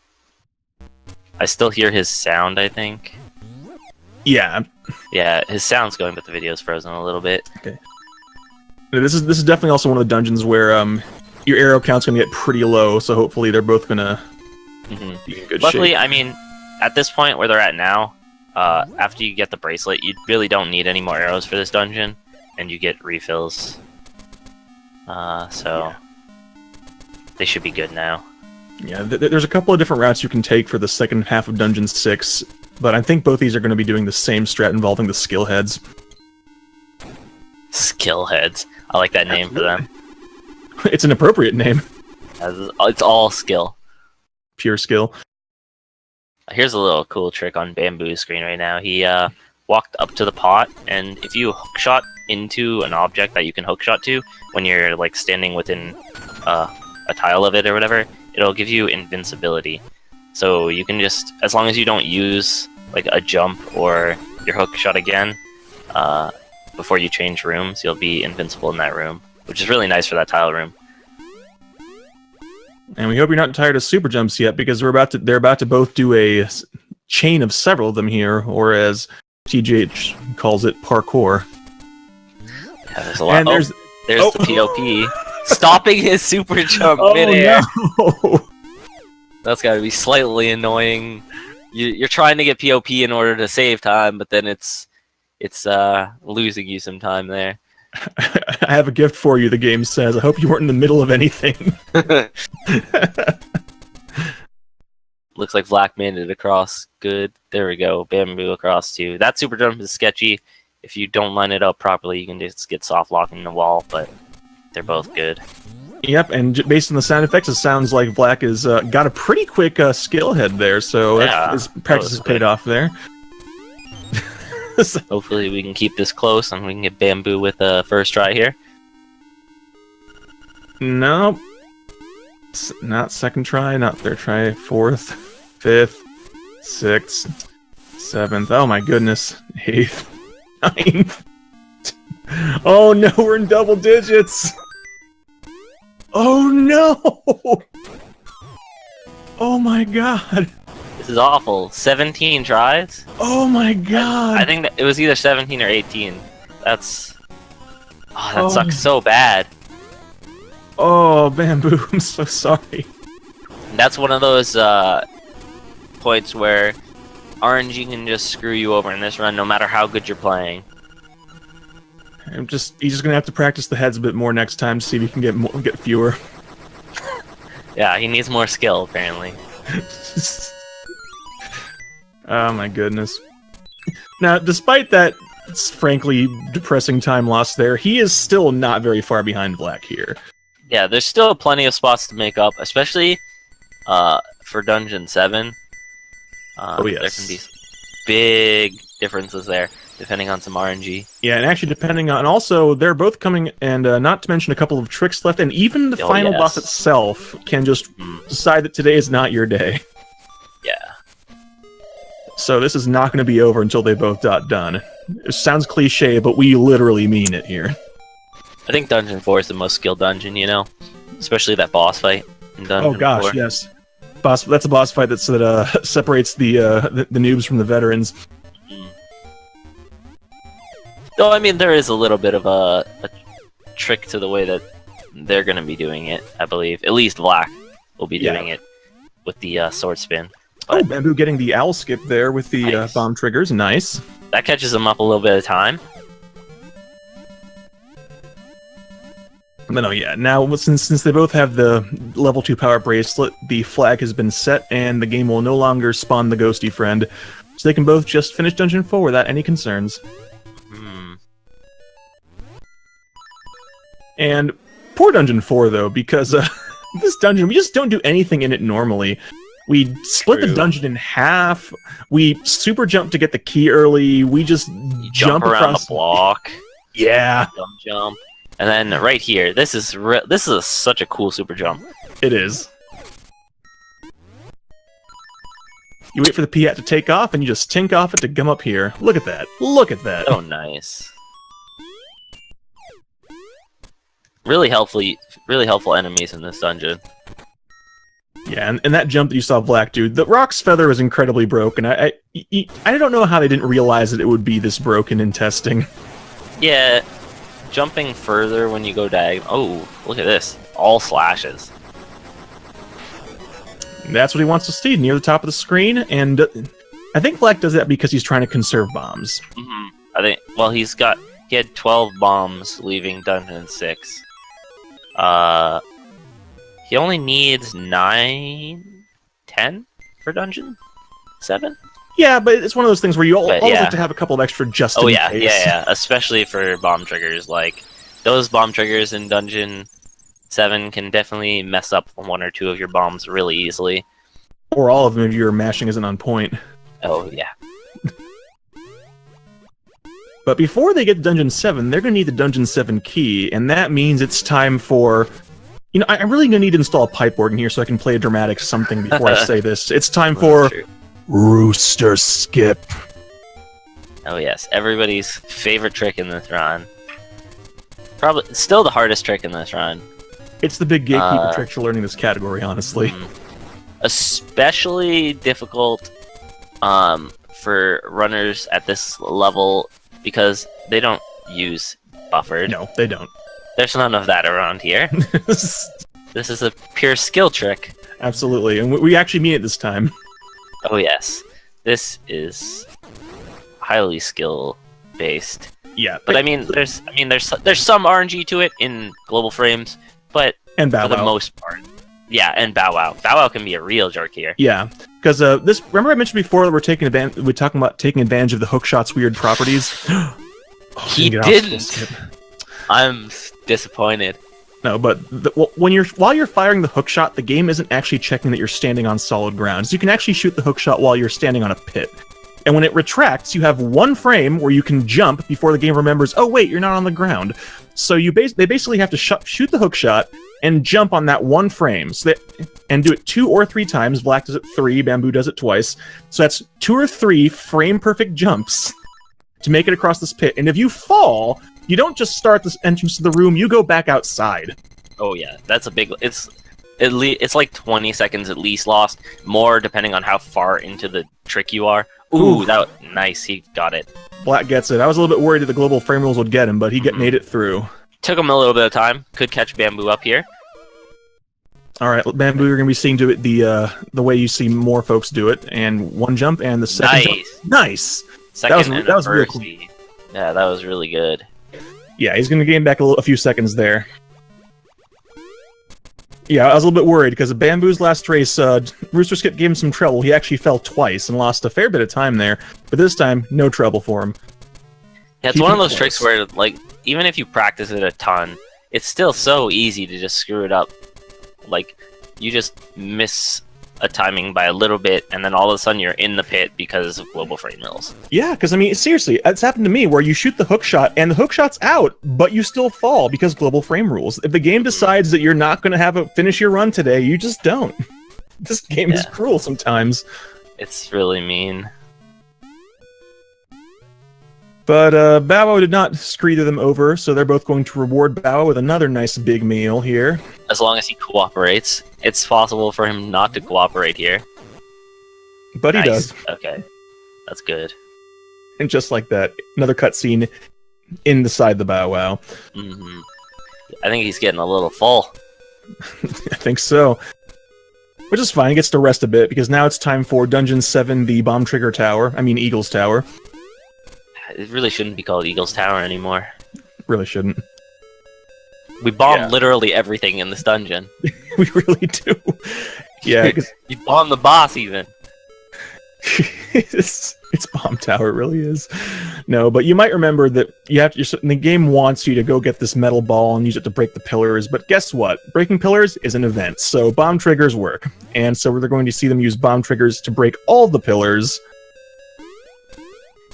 I still hear his sound, I think. Yeah. Yeah, his sound's going, but the video's frozen a little bit. Okay. This is definitely also one of the dungeons where your arrow count's gonna get pretty low, so hopefully they're both gonna be in good shape. Luckily, I mean, at this point where they're at now, after you get the bracelet, you really don't need any more arrows for this dungeon, and you get refills. So they should be good now. Yeah, there's a couple of different routes you can take for the second half of Dungeon 6, but I think both these are going to be doing the same strat involving the skill heads. Skill heads. I like that name for them. It's an appropriate name. It's all skill. Pure skill. Here's a little cool trick on Bamboo's screen right now. He walked up to the pot, and if you hookshot into an object that you can hookshot to, when you're like standing within a tile of it or whatever, it'll give you invincibility. So you can just, as long as you don't use like a jump or your hook shot again before you change rooms, you'll be invincible in that room, which is really nice for that tile room. And we hope you're not tired of super jumps yet, because they're about to both do a chain of several of them here, or as TGH calls it, parkour. Yeah, there's a lot. And there's the POP stopping his super jump midair. No. That's got to be slightly annoying. You're trying to get POP in order to save time, but then it's losing you some time there. I have a gift for you, the game says. I hope you weren't in the middle of anything. Looks like Vlack made it across. Good. There we go. Bamboo across too. That super jump is sketchy. If you don't line it up properly, you can just get soft locking the wall, but they're both good. Yep, and based on the sound effects, it sounds like Black has got a pretty quick skill head there, so Yeah, his practice has paid off there. Hopefully we can keep this close and we can get Bamboo with a first try here. Nope. Not second try, not third try, fourth, fifth, sixth, seventh, oh my goodness, eighth, ninth. Oh no, we're in double digits! Oh no! Oh my god! This is awful. 17 tries? Oh my god! I think that it was either 17 or 18. That's... Oh, that sucks so bad. Oh, Bamboo, I'm so sorry. That's one of those points where RNG can just screw you over in this run no matter how good you're playing. He's just gonna have to practice the heads a bit more next time to see if he can get fewer. Yeah, he needs more skill, apparently. Oh my goodness. Now, despite that, frankly, depressing time loss there, he is still not very far behind Black here. Yeah, there's still plenty of spots to make up, especially for Dungeon 7. Oh yes. There can be big differences there, depending on some RNG. Yeah, and actually depending on... Also, they're both coming, and not to mention a couple of tricks left, and even the final boss itself can just decide that today is not your day. Yeah. So this is not going to be over until they both got done. It sounds cliche, but we literally mean it here. I think Dungeon 4 is the most skilled dungeon, you know? Especially that boss fight in Dungeon 4. Oh gosh, yes. That's a boss fight that separates the noobs from the veterans. Though, I mean, there is a little bit of a trick to the way that they're going to be doing it, I believe. At least Black will be doing it with the sword spin. But Bamboo getting the owl skip there with the bomb triggers. Nice. That catches them up a little bit of time. But no, yeah. Now, since they both have the level 2 power bracelet, the flag has been set, and the game will no longer spawn the ghosty friend. So they can both just finish Dungeon 4 without any concerns. And poor Dungeon 4, though, because this dungeon, we just don't do anything in it normally. We split the dungeon in half, we super jump to get the key early, we just jump around across the block. Yeah. Jump. And then right here, this is such a cool super jump. It is. You wait for the Piat to take off, and you just tink off it to come up here. Look at that. Look at that. Oh, nice. Really helpful enemies in this dungeon. Yeah, and that jump that you saw Black do, the Rock's feather is incredibly broken. I don't know how they didn't realize that it would be this broken in testing. Yeah, jumping further when you go diagonal. Oh, look at this. All slashes. That's what he wants to see, near the top of the screen, and I think Black does that because he's trying to conserve bombs. I think, well, he had 12 bombs leaving Dungeon 6. He only needs 9, 10 for Dungeon 7? Yeah, but it's one of those things where you always like to have a couple of extra just in case. Yeah, especially for bomb triggers. Like, those bomb triggers in Dungeon 7 can definitely mess up one or two of your bombs really easily. Or all of them if your mashing isn't on point. Oh, yeah. But before they get to Dungeon 7, they're going to need the Dungeon 7 key, and that means it's time for... You know, I'm really going to need to install a pipe organ here so I can play a dramatic something before I say this. It's time for... Rooster Skip. Oh, yes. Everybody's favorite trick in this run. Probably still the hardest trick in this run. It's the big gatekeeper trick for learning this category, honestly. Especially difficult for runners at this level because they don't use buffered. No, they don't. There's none of that around here. This is a pure skill trick. Absolutely, and we actually mean it this time. Oh yes, this is highly skill-based. Yeah, but I mean, there's some RNG to it in global frames, but and for the most part, yeah, and Bow Wow. Bow Wow can be a real jerk here. Yeah, because this. Remember I mentioned before that we're talking about taking advantage of the hookshot's weird properties. He didn't. I'm disappointed. No, but while you're firing the hook shot, the game isn't actually checking that you're standing on solid ground. So you can actually shoot the hook shot while you're standing on a pit. And when it retracts, you have one frame where you can jump before the game remembers, oh wait, you're not on the ground. So they basically have to shoot the hook shot and jump on that one frame. And do it 2 or 3 times. Black does it 3, Bamboo does it twice. So that's 2 or 3 frame-perfect jumps to make it across this pit. And if you fall, you don't just start this entrance to the room, you go back outside. Oh yeah, that's a big... It's like 20 seconds at least lost. More depending on how far into the trick you are. Ooh, nice, he got it. Black gets it. I was a little bit worried that the global frame rules would get him, but he made it through. Took him a little bit of time. Could catch Bamboo up here. All right, Bamboo, you're going to be seeing do it the way you see more folks do it. And one jump, and the second jump. Nice! Second that was really cool. Yeah, that was really good. Yeah, he's going to gain back a few seconds there. Yeah, I was a little bit worried, because Bamboo's last race, Rooster Skip gave him some trouble. He actually fell twice and lost a fair bit of time there. But this time, no trouble for him. Yeah, it's one of those tricks where, like, even if you practice it a ton, it's still so easy to just screw it up. Like, you just miss a timing by a little bit, and then all of a sudden you're in the pit because of global frame mills. Yeah, because, I mean, seriously, it's happened to me where you shoot the hook shot, and the hook shot's out, but you still fall because global frame rules. If the game decides that you're not going to finish your run today, you just don't. This game is cruel sometimes. It's really mean. But Bow Wow did not screw them over, so they're both going to reward Bow Wow with another nice big meal here. As long as he cooperates. It's possible for him not to cooperate here. But he does. Okay. That's good. And just like that, another cutscene inside the Bow Wow. Mm-hmm. I think he's getting a little full. I think so. Which is fine, he gets to rest a bit, because now it's time for Dungeon 7, the Bomb Trigger Tower. I mean, Eagle's Tower. It really shouldn't be called Eagle's Tower anymore. Really shouldn't. We bomb literally everything in this dungeon. We really do. Yeah. You bomb the boss, even. It's Bomb Tower, it really is. No, but you might remember that the game wants you to go get this metal ball and use it to break the pillars, but guess what? Breaking pillars is an event, so bomb triggers work. And so we're going to see them use bomb triggers to break all the pillars.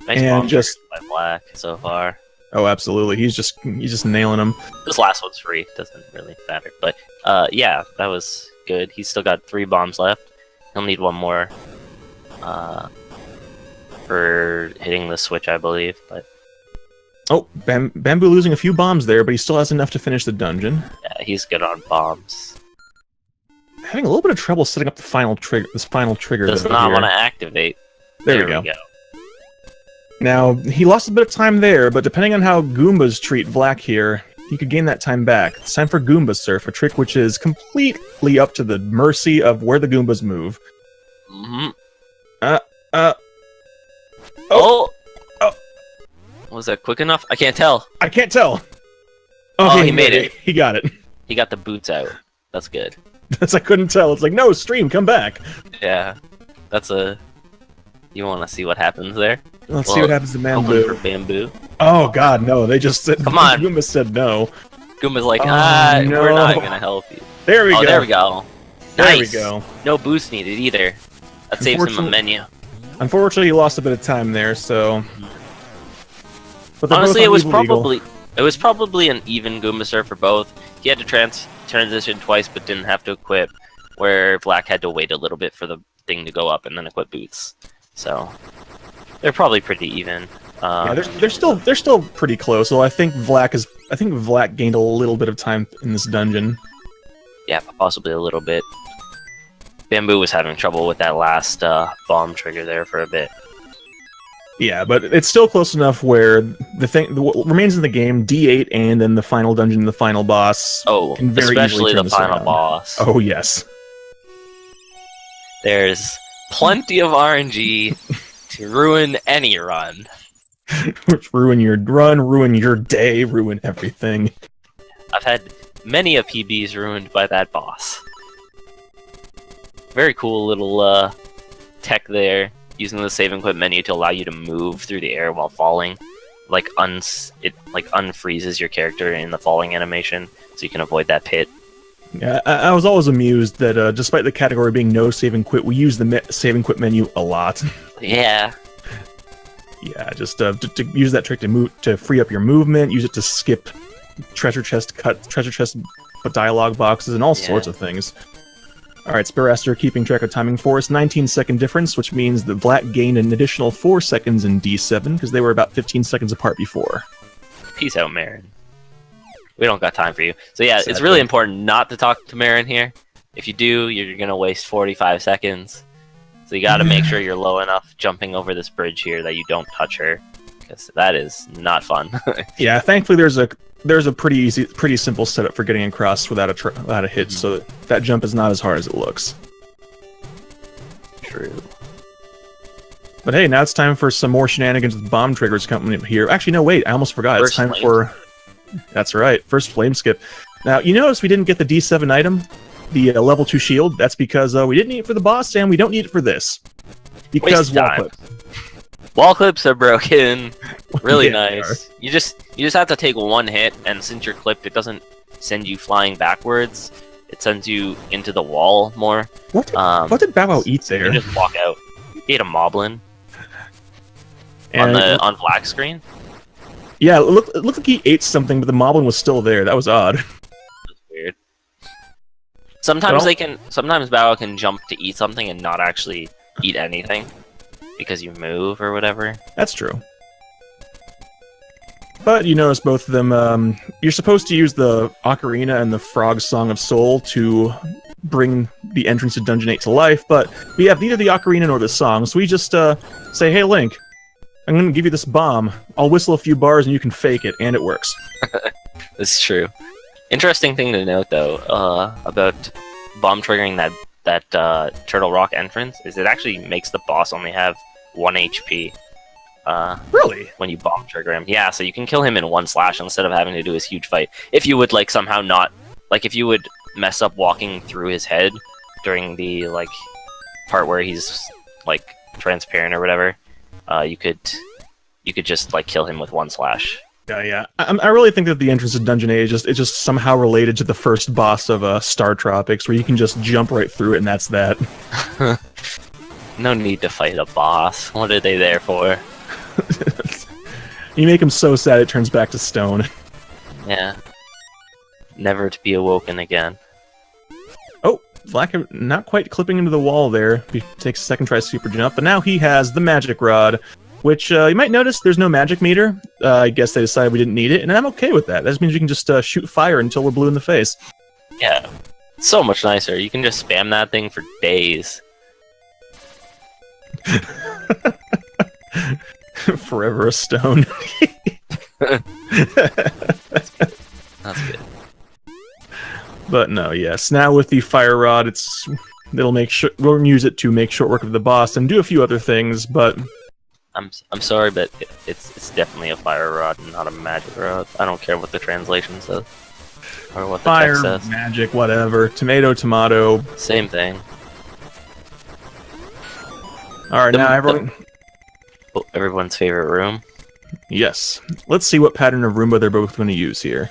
Nice bomb just by Black so far. Oh, absolutely. He's just nailing them. This last one's free. Doesn't really matter. But yeah, that was good. He's still got 3 bombs left. He'll need 1 more for hitting the switch, I believe. But oh, Bamboo losing a few bombs there, but he still has enough to finish the dungeon. Yeah, he's good on bombs. Having a little bit of trouble setting up the final trigger. This final trigger does not want to activate. There we go. Now, he lost a bit of time there, but depending on how Goombas treat Vlack here, he could gain that time back. It's time for Goomba Surf, a trick which is completely up to the mercy of where the Goombas move. Mm-hmm. Oh! Was that quick enough? I can't tell. I can't tell! Oh, he made it. He got it. He got the boots out. That's good. I couldn't tell. It's like, no, stream, come back! Yeah. That's a... You want to see what happens there? Let's see what happens to Bamboo. For Bamboo. Oh god, no! They just said. Come on. Goomba said no. Goomba's like, no. we're not gonna help you. There we go. There we go. There Nice. we go. No boost needed either. That saves him a menu. Unfortunately, he lost a bit of time there. So. But honestly, it was probably an even Goomba Surf for both. He had to transition twice, but didn't have to equip. Where Black had to wait a little bit for the thing to go up and then equip boots. So. They're probably pretty even. Yeah, they're still pretty close. So I think Vlack gained a little bit of time in this dungeon. Yeah, possibly a little bit. Bamboo was having trouble with that last bomb trigger there for a bit. Yeah, but it's still close enough where what remains in the game, D8, and then the final dungeon, the final boss. Oh, can very especially the final around. boss. Oh yes. There's plenty of RNG. To ruin any run. Which ruin your run, ruin your day, ruin everything. I've had many a PBs ruined by that boss. Very cool little tech there, using the save and quit menu to allow you to move through the air while falling. like unfreezes your character in the falling animation, so you can avoid that pit. Yeah, I was always amused that despite the category being no save and quit, we use the save and quit menu a lot. Yeah. Yeah, just to use that trick to free up your movement, use it to skip treasure chest dialogue boxes, and all sorts of things. Alright, Spearmaster keeping track of timing for us. 19-second difference, which means that Vlack gained an additional 4 seconds in D7, because they were about 15 seconds apart before. Peace out, Marin. We don't got time for you. So yeah, Exactly. It's really important not to talk to Marin here. If you do, you're going to waste 45 seconds. So you got to make sure you're low enough jumping over this bridge here that you don't touch her, because that is not fun. Yeah, thankfully there's a pretty simple setup for getting across without a hit, so that jump is not as hard as it looks. True. But hey, now it's time for some more shenanigans with bomb triggers coming up here. Actually, no, wait, I almost forgot. It's time for... That's right, first flame skip. Now, you notice we didn't get the D7 item, the level 2 shield. That's because we didn't need it for the boss, and we don't need it for this. Because wall clips. Wall clips are broken. Really Yeah, nice. You just have to take one hit, and since you're clipped, it doesn't send you flying backwards. It sends you into the wall more. What did Bow Wow eat there? You just walk out. He ate a moblin. On black screen. Yeah, it looked like he ate something, but the moblin was still there. That was odd. That's weird. Sometimes sometimes Bow Wow can jump to eat something and not actually eat anything because you move or whatever. That's true. But you notice both of them. You're supposed to use the Ocarina and the Frog Song of Soul to bring the entrance to Dungeon 8 to life, but we have neither the Ocarina nor the song, so we just say, "Hey, Link, I'm going to give you this bomb. I'll whistle a few bars and you can fake it," and it works. This is true. Interesting thing to note, though, about bomb triggering that Turtle Rock entrance is it actually makes the boss only have 1 HP. Really? When you bomb trigger him. Yeah, so you can kill him in 1 slash instead of having to do his huge fight. If you would, like, somehow not... Like, if you would mess up walking through his head during the, like, part where he's, like, transparent or whatever, you could just, like, kill him with 1 slash. Yeah. I really think that the entrance to Dungeon 8 is just somehow related to the first boss of Star Tropics, where you can just jump right through it and that's that. No need to fight a boss. What are they there for? You make him so sad it turns back to stone. Yeah. Never to be awoken again. Oh, Vlack not quite clipping into the wall there. He takes a second try super jump, but now he has the magic rod, which you might notice there's no magic meter. I guess they decided we didn't need it, and I'm okay with that. That just means you can just shoot fire until we're blue in the face. Yeah. So much nicer. You can just spam that thing for days. Forever a stone. That's good. But no, yes. Now with the fire rod, we'll use it to make short work of the boss and do a few other things. But I'm sorry, but it's definitely a fire rod and not a magic rod. I don't care what the translation says or what the fire, text says. Magic, whatever. Tomato, tomato. Same thing. All right, now everyone's favorite room. Yes. Let's see what pattern of Roomba they're both going to use here.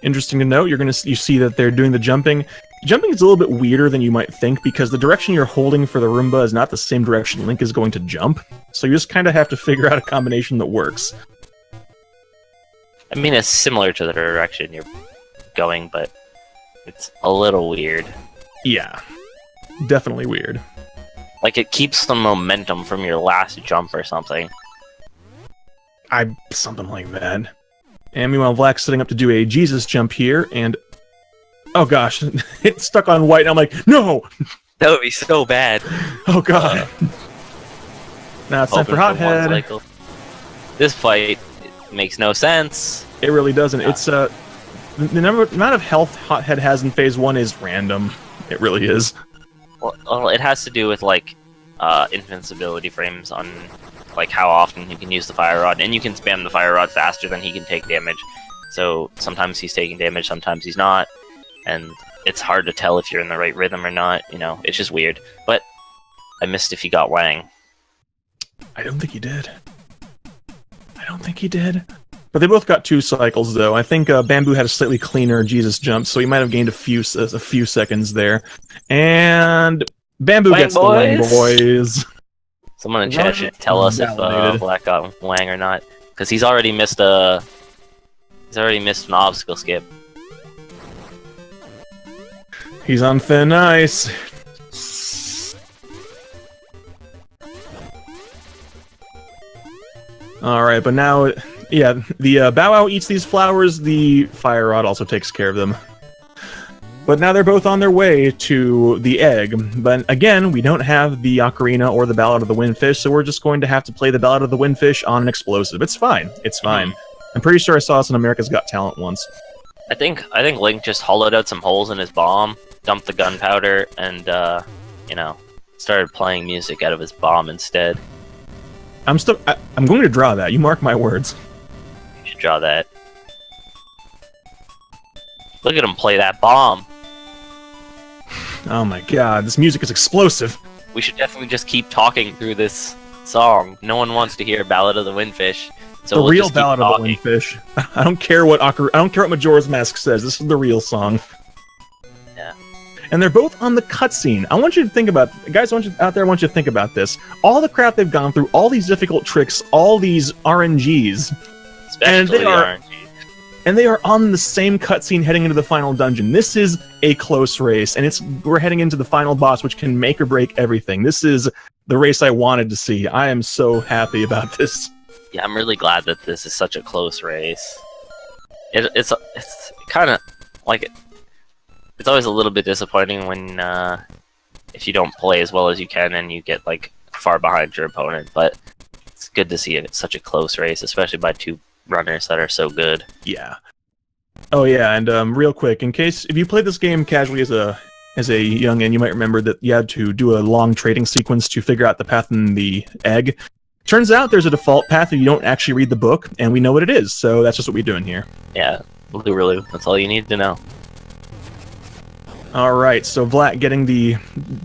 Interesting to note, you see that they're doing the jumping. Jumping is a little bit weirder than you might think, because the direction you're holding for the Roomba is not the same direction Link is going to jump. So you just kind of have to figure out a combination that works. I mean, it's similar to the direction you're going, but it's a little weird. Yeah. Definitely weird. Like, it keeps the momentum from your last jump or something. Something like that. And meanwhile, Vlack's setting up to do a Jesus jump here, and... Oh gosh, it's stuck on white, and I'm like, no! That would be so bad. Oh god. Now it's time for Hothead. This fight makes no sense. It really doesn't. It's, the amount of health Hothead has in Phase 1 is random. It really is. Well, it has to do with, like, invincibility frames on, like, how often you can use the fire rod, and you can spam the fire rod faster than he can take damage. So sometimes he's taking damage, sometimes he's not, and it's hard to tell if you're in the right rhythm or not. You know, it's just weird. But I missed if he got Wang. I don't think he did. I don't think he did. But they both got 2 cycles, though. I think Bamboo had a slightly cleaner Jesus jump, so he might have gained a few seconds there. And Bamboo Wang gets the Wang boys. Someone in chat should tell us if Black got Wang or not, because he's already missed an obstacle skip. He's on thin ice. Alright, but now, yeah, the Bow Wow eats these flowers, the Fire Rod also takes care of them. But now they're both on their way to the egg. But again, we don't have the Ocarina or the Ballad of the Windfish, so we're just going to have to play the Ballad of the Windfish on an explosive. It's fine. It's fine. I'm pretty sure I saw this on America's Got Talent once. I think Link just hollowed out some holes in his bomb, dumped the gunpowder, and you know, started playing music out of his bomb instead. I'm going to draw that. You mark my words. You should draw that. Look at him play that bomb. Oh my god, this music is explosive. We should definitely just keep talking through this song. No one wants to hear Ballad of the Windfish. So the we'll real just Ballad of the Windfish. I don't care what Majora's Mask says. This is the real song. Yeah. And they're both on the cutscene. I want you to think about, guys. I want you to think about this. All the crap they've gone through, all these difficult tricks, all these RNGs, especially RNG. And they are on the same cutscene heading into the final dungeon. This is a close race, and we're heading into the final boss, which can make or break everything. This is the race I wanted to see. I am so happy about this. Yeah, I'm really glad that this is such a close race. It's kind of like it's always a little bit disappointing when if you don't play as well as you can and you get like far behind your opponent. But it's good to see such a close race, especially by 2 runners that are so good. Yeah. Oh yeah, and real quick, in case if you played this game casually as a youngin', you might remember that you had to do a long trading sequence to figure out the path in the egg. Turns out there's a default path if you don't actually read the book, and we know what it is, so that's just what we're doing here. Yeah, literally, that's all you need to know. Alright, so Vlad getting the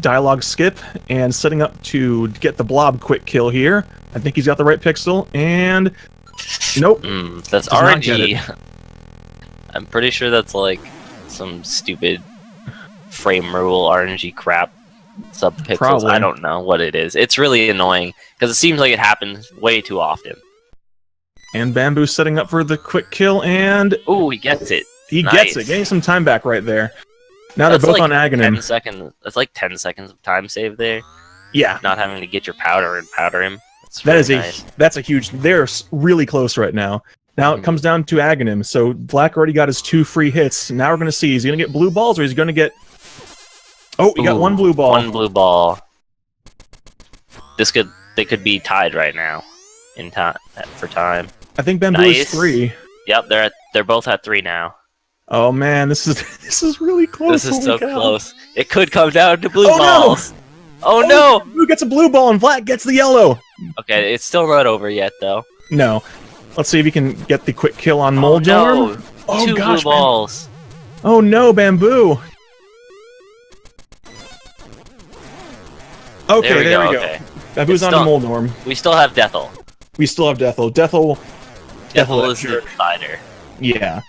dialogue skip, and setting up to get the blob quick kill here. I think he's got the right pixel, and... Nope. That's RNG. I'm pretty sure that's like some stupid frame rule RNG crap. Subpixels. Probably. I don't know what it is. It's really annoying because it seems like it happens way too often. And Bamboo setting up for the quick kill, and ooh, he gets it. He gets it, getting some time back right there. Now they're both like on Aghanim. 10 seconds. That's like 10 seconds of time save there. Yeah, not having to get your powder and powder him. That's a huge. They're really close right now. Now it comes down to Aghanim. So Black already got his 2 free hits. Now we're gonna see, is he gonna get blue balls or is he gonna get? Oh, he got 1 blue ball. 1 blue ball. They could be tied right now, in time for time. I think Bamboo is 3. Yep, they're both at 3 now. Oh man, this is really close. This is so close. It could come down to blue balls. No! Oh no! Bamboo gets a blue ball and Black gets the yellow. Okay, it's still not over yet though. No. Let's see if he can get the quick kill on Moldorm. Oh, 2 blue balls. Oh no, Bamboo. Okay, there we go. Okay. Bamboo's on to Moldorm. We still have Deathel. We still have Deathel. Deathel is the decider. Yeah.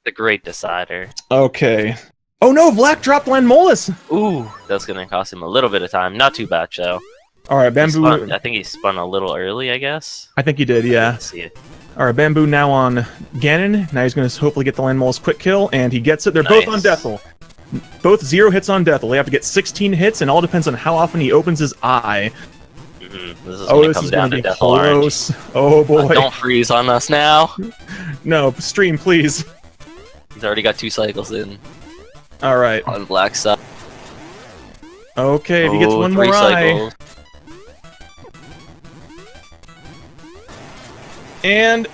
The great decider. Okay. Oh no, Vlak dropped Landmolus! Ooh, that's gonna cost him a little bit of time. Not too bad, though. Alright, Bamboo... I think he spun a little early, I guess. I think he did, yeah. Let's see it. Alright, Bamboo now on Ganon. Now he's gonna hopefully get the Landmolus quick kill, and he gets it. They're both on Deathel. Both 0 hits on Deathel. They have to get 16 hits, and all depends on how often he opens his eye. This is gonna come down to Deathel close. Oh boy. Don't freeze on us now. No, stream, please. He's already got 2 cycles in. Alright. On BlackSR. Okay, if he gets 1 more eye. And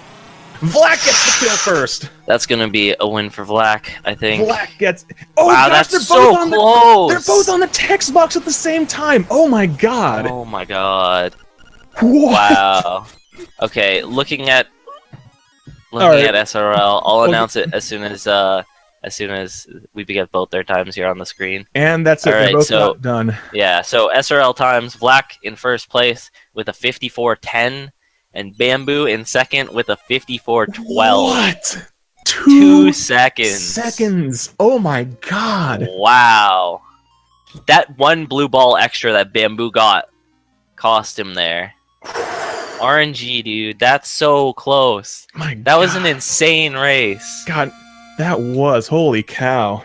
Vlak gets the kill first. That's gonna be a win for Vlak, I think. Vlak gets. Oh wow, gosh, that's so close. They're both on the text box at the same time. Oh my god. Oh my god. What? Wow. Okay, looking at SRL, I'll announce it as soon as we get both their times here on the screen. And that's it. All right, both got done. Yeah, so SRL times, Vlak in first place with a 54.10, and Bamboo in second with a 54.12. What? 2 seconds. Seconds. Oh my god. Wow. That one blue ball extra that Bamboo got cost him there. RNG, dude. That's so close. That was an insane race. God, that was. Holy cow.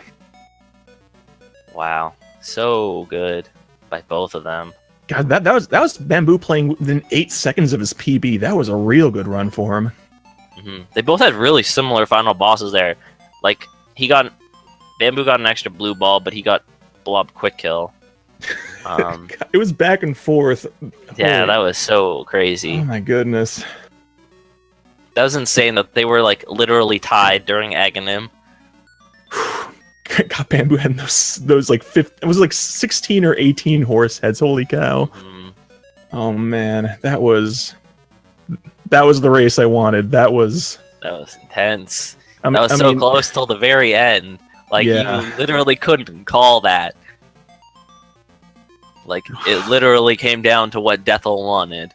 Wow. So good by both of them. God, that was Bamboo playing within 8 seconds of his PB. That was a real good run for him. They both had really similar final bosses there. Like, Bamboo got an extra blue ball, but he got blob quick kill. It was back and forth. Yeah, that was so crazy. Oh my goodness. That was insane that they were like literally tied during Aghanim. God, Bamboo had those like it was like 16 or 18 horse heads. Holy cow. Oh man, that was the race I wanted. That was intense. That was so close till the very end. Like, you literally couldn't call that. Like, it literally came down to what Deathel wanted.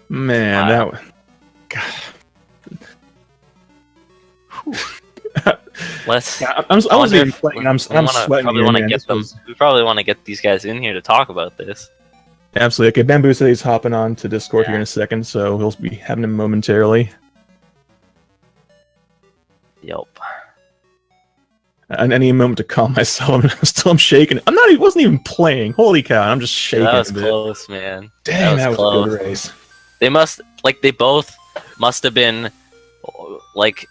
Man, wow. I wasn't even playing. I'm sweating. We probably want to get these guys in here to talk about this. Absolutely. Okay, Bamboo said he's hopping on to Discord here in a second, so we'll be having him momentarily. Yep. And any moment to calm myself. I'm shaking. Wasn't even playing. Holy cow! I'm just shaking. That was close, man. Damn, that was a good race. They both must have been like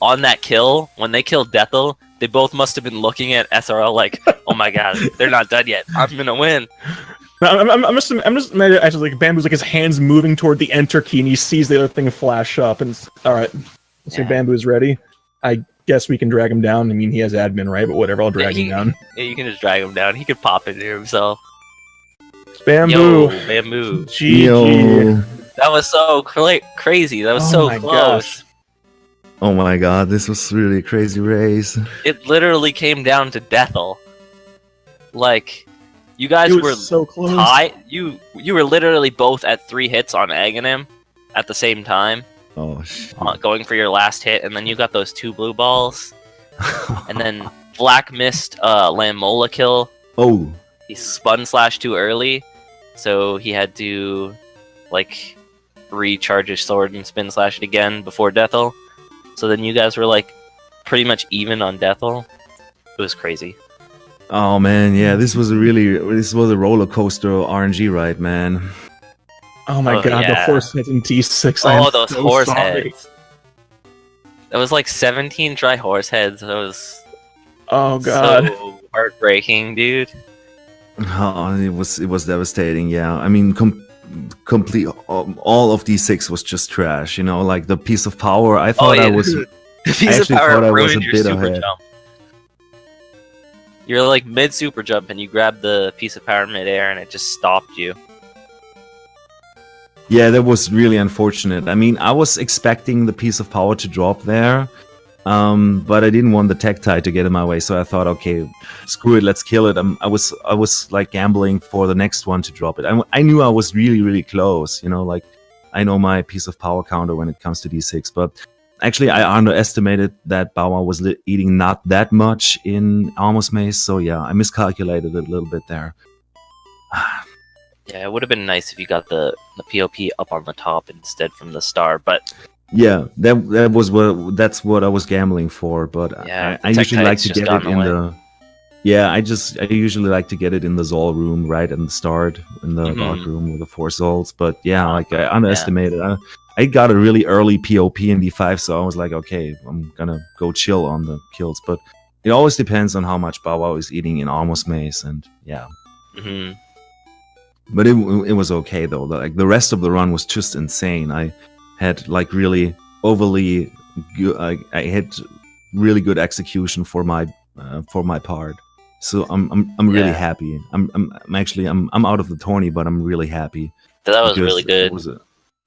on that kill when they killed Deathel. They both must have been looking at SRL like, oh my god, they're not done yet. I'm gonna win. I'm just actually like Bamboo's like his hands moving toward the enter key, and he sees the other thing flash up, and all right, let's say Bamboo's ready. I guess we can drag him down. I mean, he has admin, right? But whatever, I'll drag him down. Yeah, you can just drag him down. He could pop into himself. Bamboo. Yo, Bamboo. GG. That was so crazy. That was so close. Gosh. Oh my god, this was really a crazy race. It literally came down to Deathel. Like, you guys were so close. tied. You were literally both at 3 hits on Aghanim at the same time. Oh shit. Going for your last hit, and then you got those 2 blue balls. And then Black missed Lammola kill. Oh. He spun slash too early, so he had to like recharge his sword and spin slash it again before Deathel. So then you guys were like pretty much even on Deathel. It was crazy. Oh man, yeah, this was a roller coaster RNG ride, man. Oh my god, the horse heads in T6. Oh, those horse heads. That was like 17 dry horse heads. That was so heartbreaking, dude. Oh, it was devastating. Yeah, I mean, complete all of D6 was just trash. You know, like the piece of power. I thought I was. The piece of power ruined your super jump. You're like mid super jump and you grabbed the piece of power mid-air and it just stopped you. Yeah, that was really unfortunate. I mean, I was expecting the piece of power to drop there, but I didn't want the Tektite to get in my way, so I thought, okay, screw it, let's kill it. I was like gambling for the next one to drop it. I knew I was really, really close, you know, like I know my piece of power counter when it comes to D6, but actually I underestimated that Bauer was eating not that much in Almost Maze, so yeah, I miscalculated it a little bit there. Yeah, it would have been nice if you got the POP up on the top instead from the star, but yeah, that's what I was gambling for. But yeah, I usually like to get it in the. Yeah, I usually like to get it in the Zol room right at the start in the dark room with the 4 Zols. But yeah, like I underestimated. Yeah. I got a really early POP in D5, so I was like, okay, I'm gonna go chill on the kills. But it always depends on how much Bow Wow is eating in Almost Maze, and yeah. But it was okay though. Like the rest of the run was just insane. I had like really overly good, I had really good execution for my part. So I'm really happy. I'm actually out of the tourney, but I'm really happy. That was really good.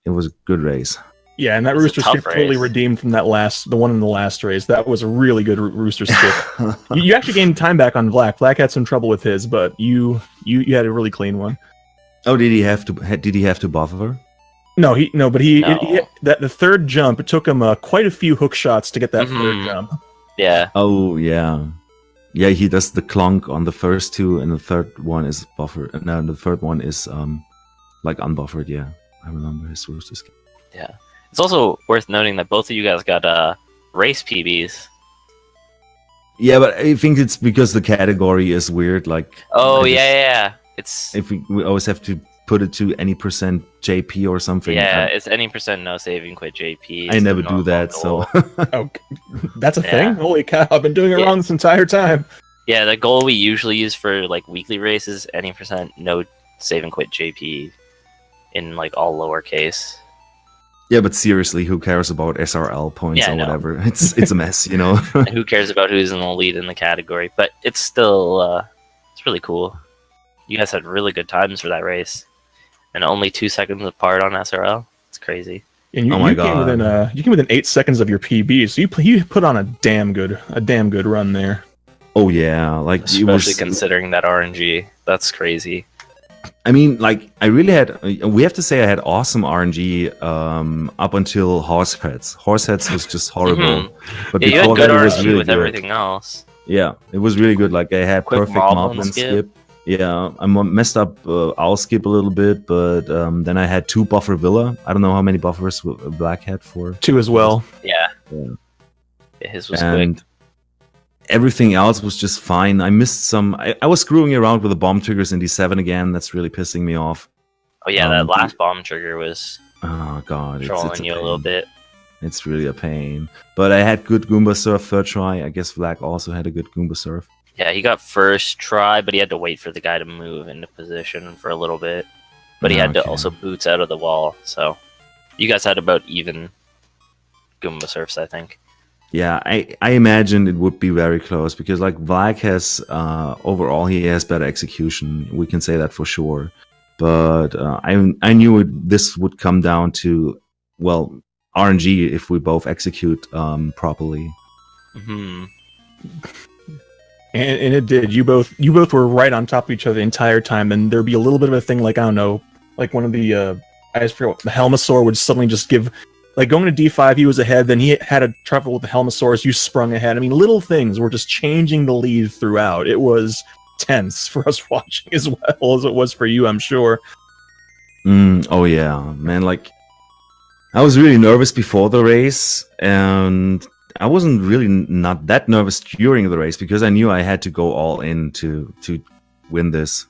It was a good race. Yeah, and that rooster skip totally redeemed from the one in the last race. That was a really good rooster skip. you actually gained time back on Vlack. Vlack had some trouble with his, but you had a really clean one. Oh, did he have to? Did he have to buffer? No, but No. the third jump, it took him quite a few hook shots to get that third jump. Yeah. Oh yeah, yeah. He does the clunk on the first two, and the third one is buffered. And then the third one is like unbuffered. Yeah, I remember his rules. Yeah. It's also worth noting that both of you guys got race PBs. Yeah, but I think it's because the category is weird. Like, Oh yeah. It's if we always have to put it to any percent JP or something. it's any percent no saving quit JP. I never do that, so Oh, that's a Yeah. thing? Holy cow! I've been doing it wrong this entire time. Yeah, the goal we usually use for like weekly races, any percent no save and quit JP in like all lowercase. yeah. But seriously, who cares about SRL points Yeah, or no. whatever? It's a mess, you know. And who cares about who's in the lead in the category? But it's still it's really cool. You guys had really good times for that race, and only 2 seconds apart on SRL. It's crazy. And you, Oh my you came God. within 8 seconds of your PB, so you put on a damn good run there. Oh yeah, like it Especially was. considering that RNG. That's crazy. I mean, like I really had. We have to say I had awesome RNG up until Horseheads. Horseheads was just horrible, but Yeah, you had before good that it was RNG really with good. everything else. Yeah, it was really good. Like I had Quick perfect mob mob and and skip. skip. Yeah, I messed up owl skip a little bit, but then I had 2 buffer villa. I don't know how many buffers Black had for. 2 as well. Yeah. Yeah. Yeah, his was And quick. everything else was just fine. I missed some. I was screwing around with the bomb triggers in D7 again. That's really pissing me off. Oh yeah, that last bomb trigger was Oh god, it's trolling you a little bit. It's really a pain. But I had good Goomba Surf third try. I guess Vlack also had a good Goomba Surf. Yeah, he got first try, but he had to wait for the guy to move into position for a little bit. But he had to Okay. also boots out of the wall, so you guys had about even Goomba Surfs, I think. Yeah, I imagined it would be very close because like Vlack has overall he has better execution. We can say that for sure. But I knew this would come down to RNG if we both execute properly. Hmm. And it did. You both were right on top of each other the entire time. And there'd be a little bit of a thing like, I don't know, like one of the I just forget what, the Helmasaur would suddenly just give, like going to D5, he was ahead, then he had a trouble with the Helmasaurus, you sprung ahead. I mean, little things were just changing the lead throughout. It was tense for us watching as well as it was for you, I'm sure. Oh yeah, man, like I was really nervous before the race, and I wasn't really not that nervous during the race because I knew I had to go all in to win this.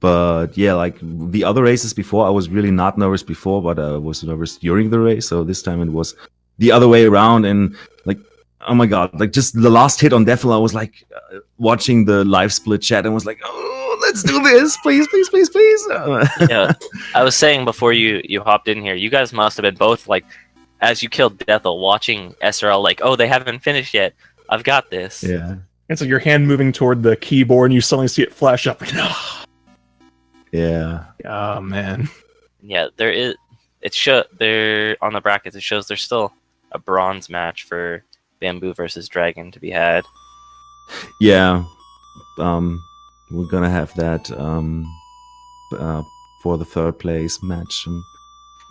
But yeah, like the other races before, I was really not nervous before, but I was nervous during the race. So this time it was the other way around, and like, oh my god, like just the last hit on Defil, I was like watching the live split chat and was like, oh, let's do this, please, please, please, please. Yeah, I was saying before you hopped in here, you guys must have been both like, as you killed Deathel, watching SRL like, oh, they haven't finished yet. I've got this. Yeah. And so your hand moving toward the keyboard and you suddenly see it flash up. Yeah. Oh man. Yeah, there is. There on the brackets. It shows there's still a bronze match for Bamboo versus Dragon to be had. Yeah. We're gonna have that for the third place match.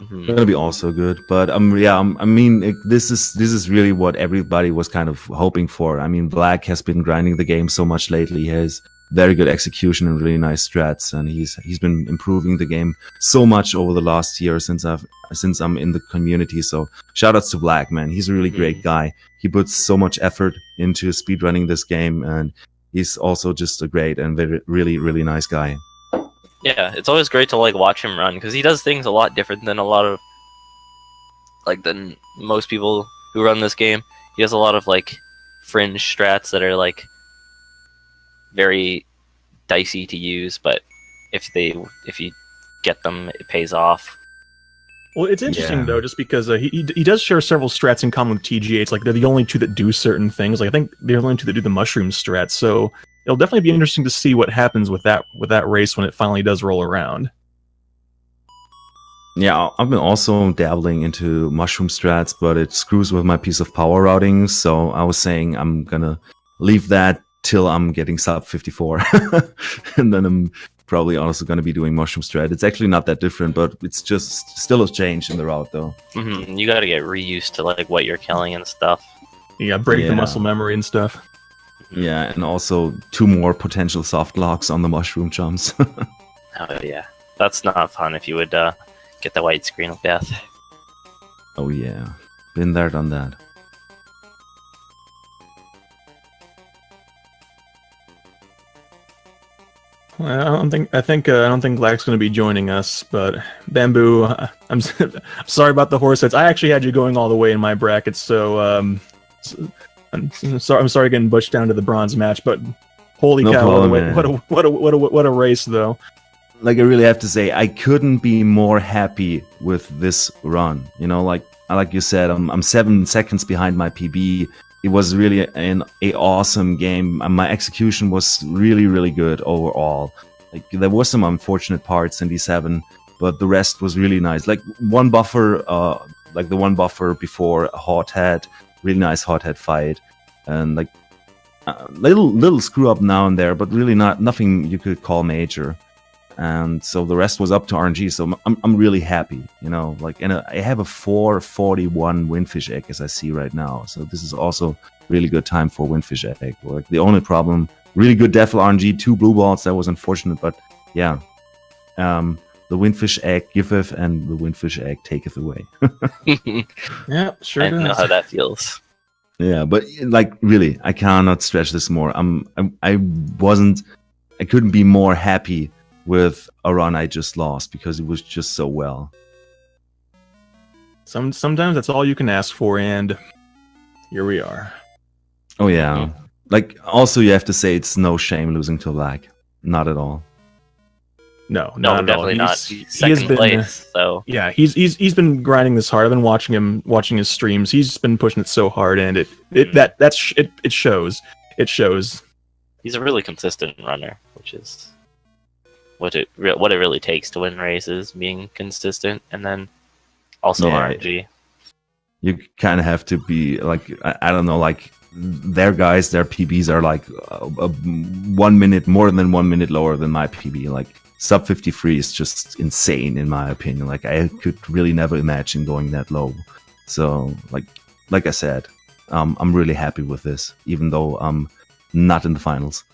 Mhm. Gonna be also good, but I mean, this is really what everybody was kind of hoping for. I mean, Black has been grinding the game so much lately. He has very good execution and really nice strats, and he's been improving the game so much over the last year since I'm in the community. So shoutouts to Black, man. He's a really great guy. He puts so much effort into speedrunning this game, and he's also just a great and really, really nice guy. Yeah, it's always great to like watch him run because he does things a lot different than than most people who run this game. He has a lot of like fringe strats that are like very dicey to use, but if you get them, it pays off. Well, it's interesting Yeah. though, just because he does share several strats in common with TGH. Like they're the only two that do certain things. Like I think they're the only two that do the mushroom strats. So it'll definitely be interesting to see what happens with that race when it finally does roll around. Yeah, I've been also dabbling into mushroom strats, but it screws with my piece of power routing. So I was saying I'm gonna leave that till I'm getting sub 54. And then I'm probably also going to be doing mushroom strat. It's actually not that different, but it's just still a change in the route though. You got to get reused to like what you're killing and stuff. Yeah, break the muscle memory and stuff. Yeah, and also 2 more potential soft locks on the mushroom jumps. Oh yeah, that's not fun if you would get the white screen of death. Oh yeah, been there, done that. Well, I don't think Black's going to be joining us, but Bamboo, I'm sorry about the horse heads. I actually had you going all the way in my brackets, so I'm sorry getting pushed down to the bronze match, but holy cow, problem, what a race though. Like, I really have to say, I couldn't be more happy with this run. You know, like you said, I'm 7 seconds behind my PB. It was really an awesome game. My execution was really, really good overall. Like, there were some unfortunate parts in D7, but the rest was really nice. Like one buffer, like the one buffer before Hothead, really nice Hothead fight, and like little screw up now and there, but really nothing you could call major. And so the rest was up to RNG. So I'm really happy, you know. Like, and I have a 441 Windfish egg as I see right now. So this is also really good time for Windfish egg. Like, the only problem, really good Devil RNG, 2 blue balls. That was unfortunate, but yeah, the Windfish egg giveth and the Windfish egg taketh away. Yeah, sure. I know how that feels. Yeah, but like, really, I cannot stretch this more. I couldn't be more happy with a run I just lost because it was just so well. Sometimes that's all you can ask for, and here we are. Oh yeah. Like, also you have to say it's no shame losing to Black. Not at all. No, definitely not. Second place. So yeah, he's been grinding this hard. I've been watching his streams. He's been pushing it so hard, and it shows. It shows. He's a really consistent runner, which is what it really takes to win races, being consistent, and then also RNG. You kind of have to be like, I don't know, like their PBs are like 1 minute, more than 1 minute lower than my PB. Like, sub 53 is just insane in my opinion. Like, I could really never imagine going that low. So like I said, I'm really happy with this, even though I'm not in the finals.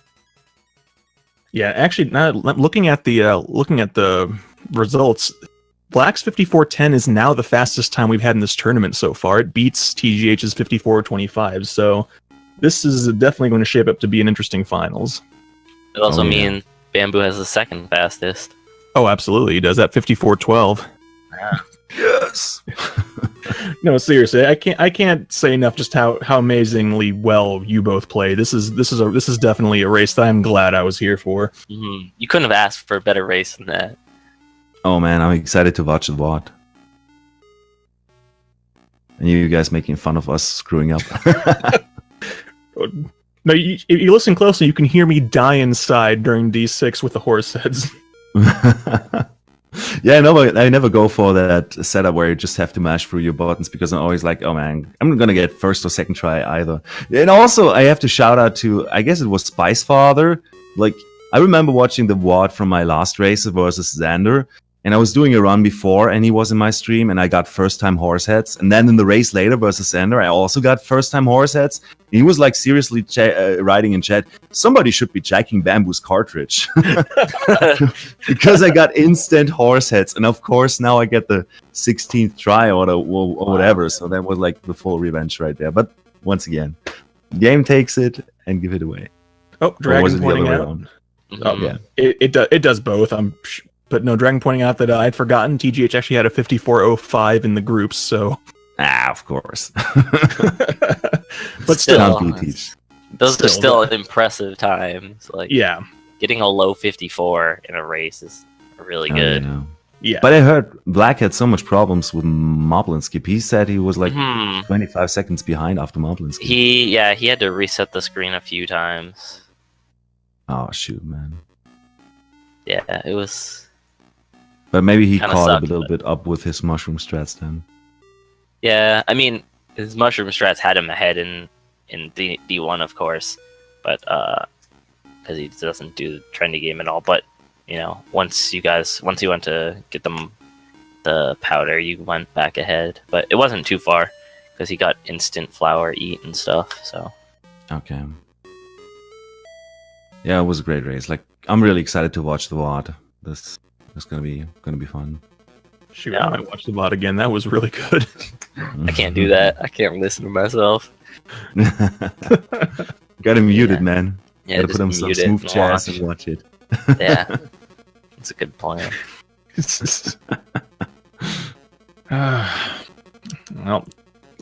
Yeah, actually, now looking at the results, Black's 54:10 is now the fastest time we've had in this tournament so far. It beats TGH's 54:25, so this is definitely going to shape up to be an interesting finals. It also means Bamboo has the second fastest. Oh, absolutely, he does. At 54:12. Yeah. Yes. No, seriously, I can't say enough just how amazingly well you both play. This is definitely a race that I'm glad I was here for. You couldn't have asked for a better race than that. Oh man, I'm excited to watch the VOD. And you guys making fun of us screwing up. No, if you listen closely, you can hear me die inside during D6 with the horse heads. Yeah, no, but I never go for that setup where you just have to mash through your buttons, because I'm always like, oh man, I'm not gonna get first or second try either. And also, I have to shout out to, I guess it was Spice Father. Like, I remember watching the VOD from my last race versus Xander, and I was doing a run before, and he was in my stream, and I got first-time horse heads. And then in the race later versus Xander, I also got first-time horse heads. And he was like seriously writing in chat, somebody should be jacking Bamboo's cartridge. Because I got instant horse heads. And of course, now I get the 16th try or whatever. So that was like the full revenge right there. But once again, game takes it and give it away. Oh, Dragon pointing out. Oh, yeah. It does both. But no, Dragon pointing out that I'd forgotten TGH actually had a 54:05 in the groups, so... of course. But still, those are still impressive times. Like, yeah, getting a low 54 in a race is really good. Yeah. But I heard Black had so much problems with Moblinsky. He said he was like 25 seconds behind after Moblinsky. He had to reset the screen a few times. Oh shoot, man. Yeah, it was. But maybe he caught a little bit up with his mushroom strats then. Yeah, I mean, his mushroom strats had him ahead in D1, of course, but because he doesn't do the trendy game at all. But once you went to get them the powder, you went back ahead, but it wasn't too far because he got instant flower eat and stuff. So Okay. Yeah, it was a great race. Like, I'm really excited to watch the VOD. This is gonna be fun. Shoot, I might watch the VOD again. That was really good. I can't do that. I can't listen to myself. Got him muted, man. Yeah, gotta put him some smooth jazz and watch it. Yeah, it's a good plan. Well,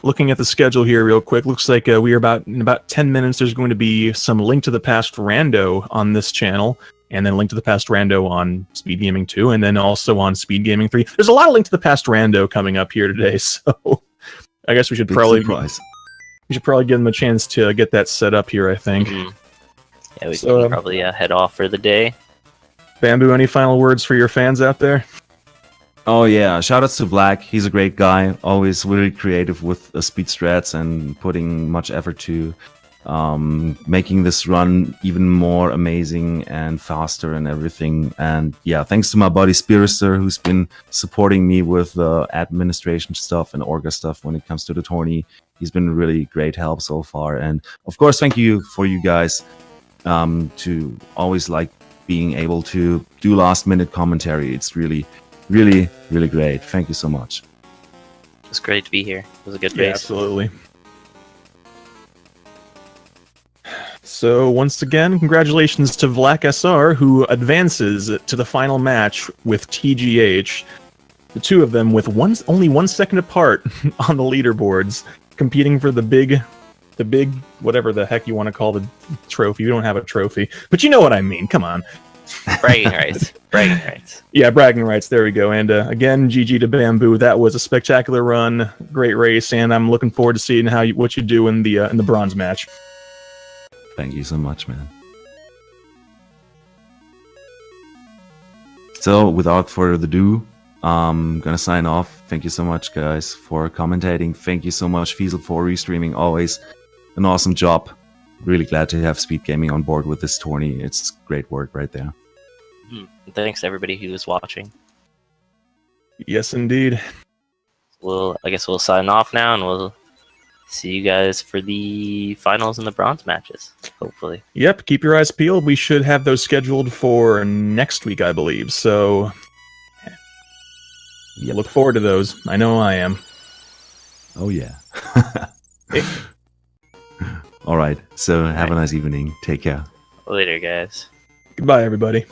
looking at the schedule here real quick, looks like we are in about 10 minutes. There's going to be some Link to the Past rando on this channel, and then Link to the Past rando on Speed Gaming 2, and then also on Speed Gaming 3. There's a lot of Link to the Past rando coming up here today, so I guess we should probably give them a chance to get that set up here, I think. Mm-hmm. Yeah, we can probably head off for the day. Bamboo, any final words for your fans out there? Oh yeah, shoutouts to Vlack. He's a great guy. Always really creative with speed strats and putting much effort to making this run even more amazing and faster and everything. And yeah, thanks to my buddy Spirister, who's been supporting me with administration stuff and Orga stuff when it comes to the tourney. He's been really great help so far. And of course, thank you for you guys to always like being able to do last minute commentary. It's really great. Thank you so much. It's great to be here. It was a good race. Absolutely. So once again, congratulations to vlackSR, who advances to the final match with TGH. The two of them with only 1 second apart on the leaderboards, competing for the big whatever the heck you want to call the trophy. We don't have a trophy, but you know what I mean. Come on. Bragging rights. Bragging rights. Yeah, bragging rights. There we go. And again, GG to Bamboo. That was a spectacular run, great race, and I'm looking forward to seeing what you do in the bronze match. Thank you so much, man. So, without further ado, I'm gonna sign off. Thank you so much, guys, for commentating. Thank you so much, Fiesel, for restreaming. Always an awesome job. Really glad to have Speed Gaming on board with this tourney. It's great work right there. Thanks to everybody who was watching. Yes, indeed. I guess we'll sign off now, and we'll see you guys for the finals and the bronze matches, hopefully. Yep, keep your eyes peeled. We should have those scheduled for next week, I believe. So, look forward to those. I know I am. Oh, yeah. All right. So, have a nice evening. Take care. Later, guys. Goodbye, everybody.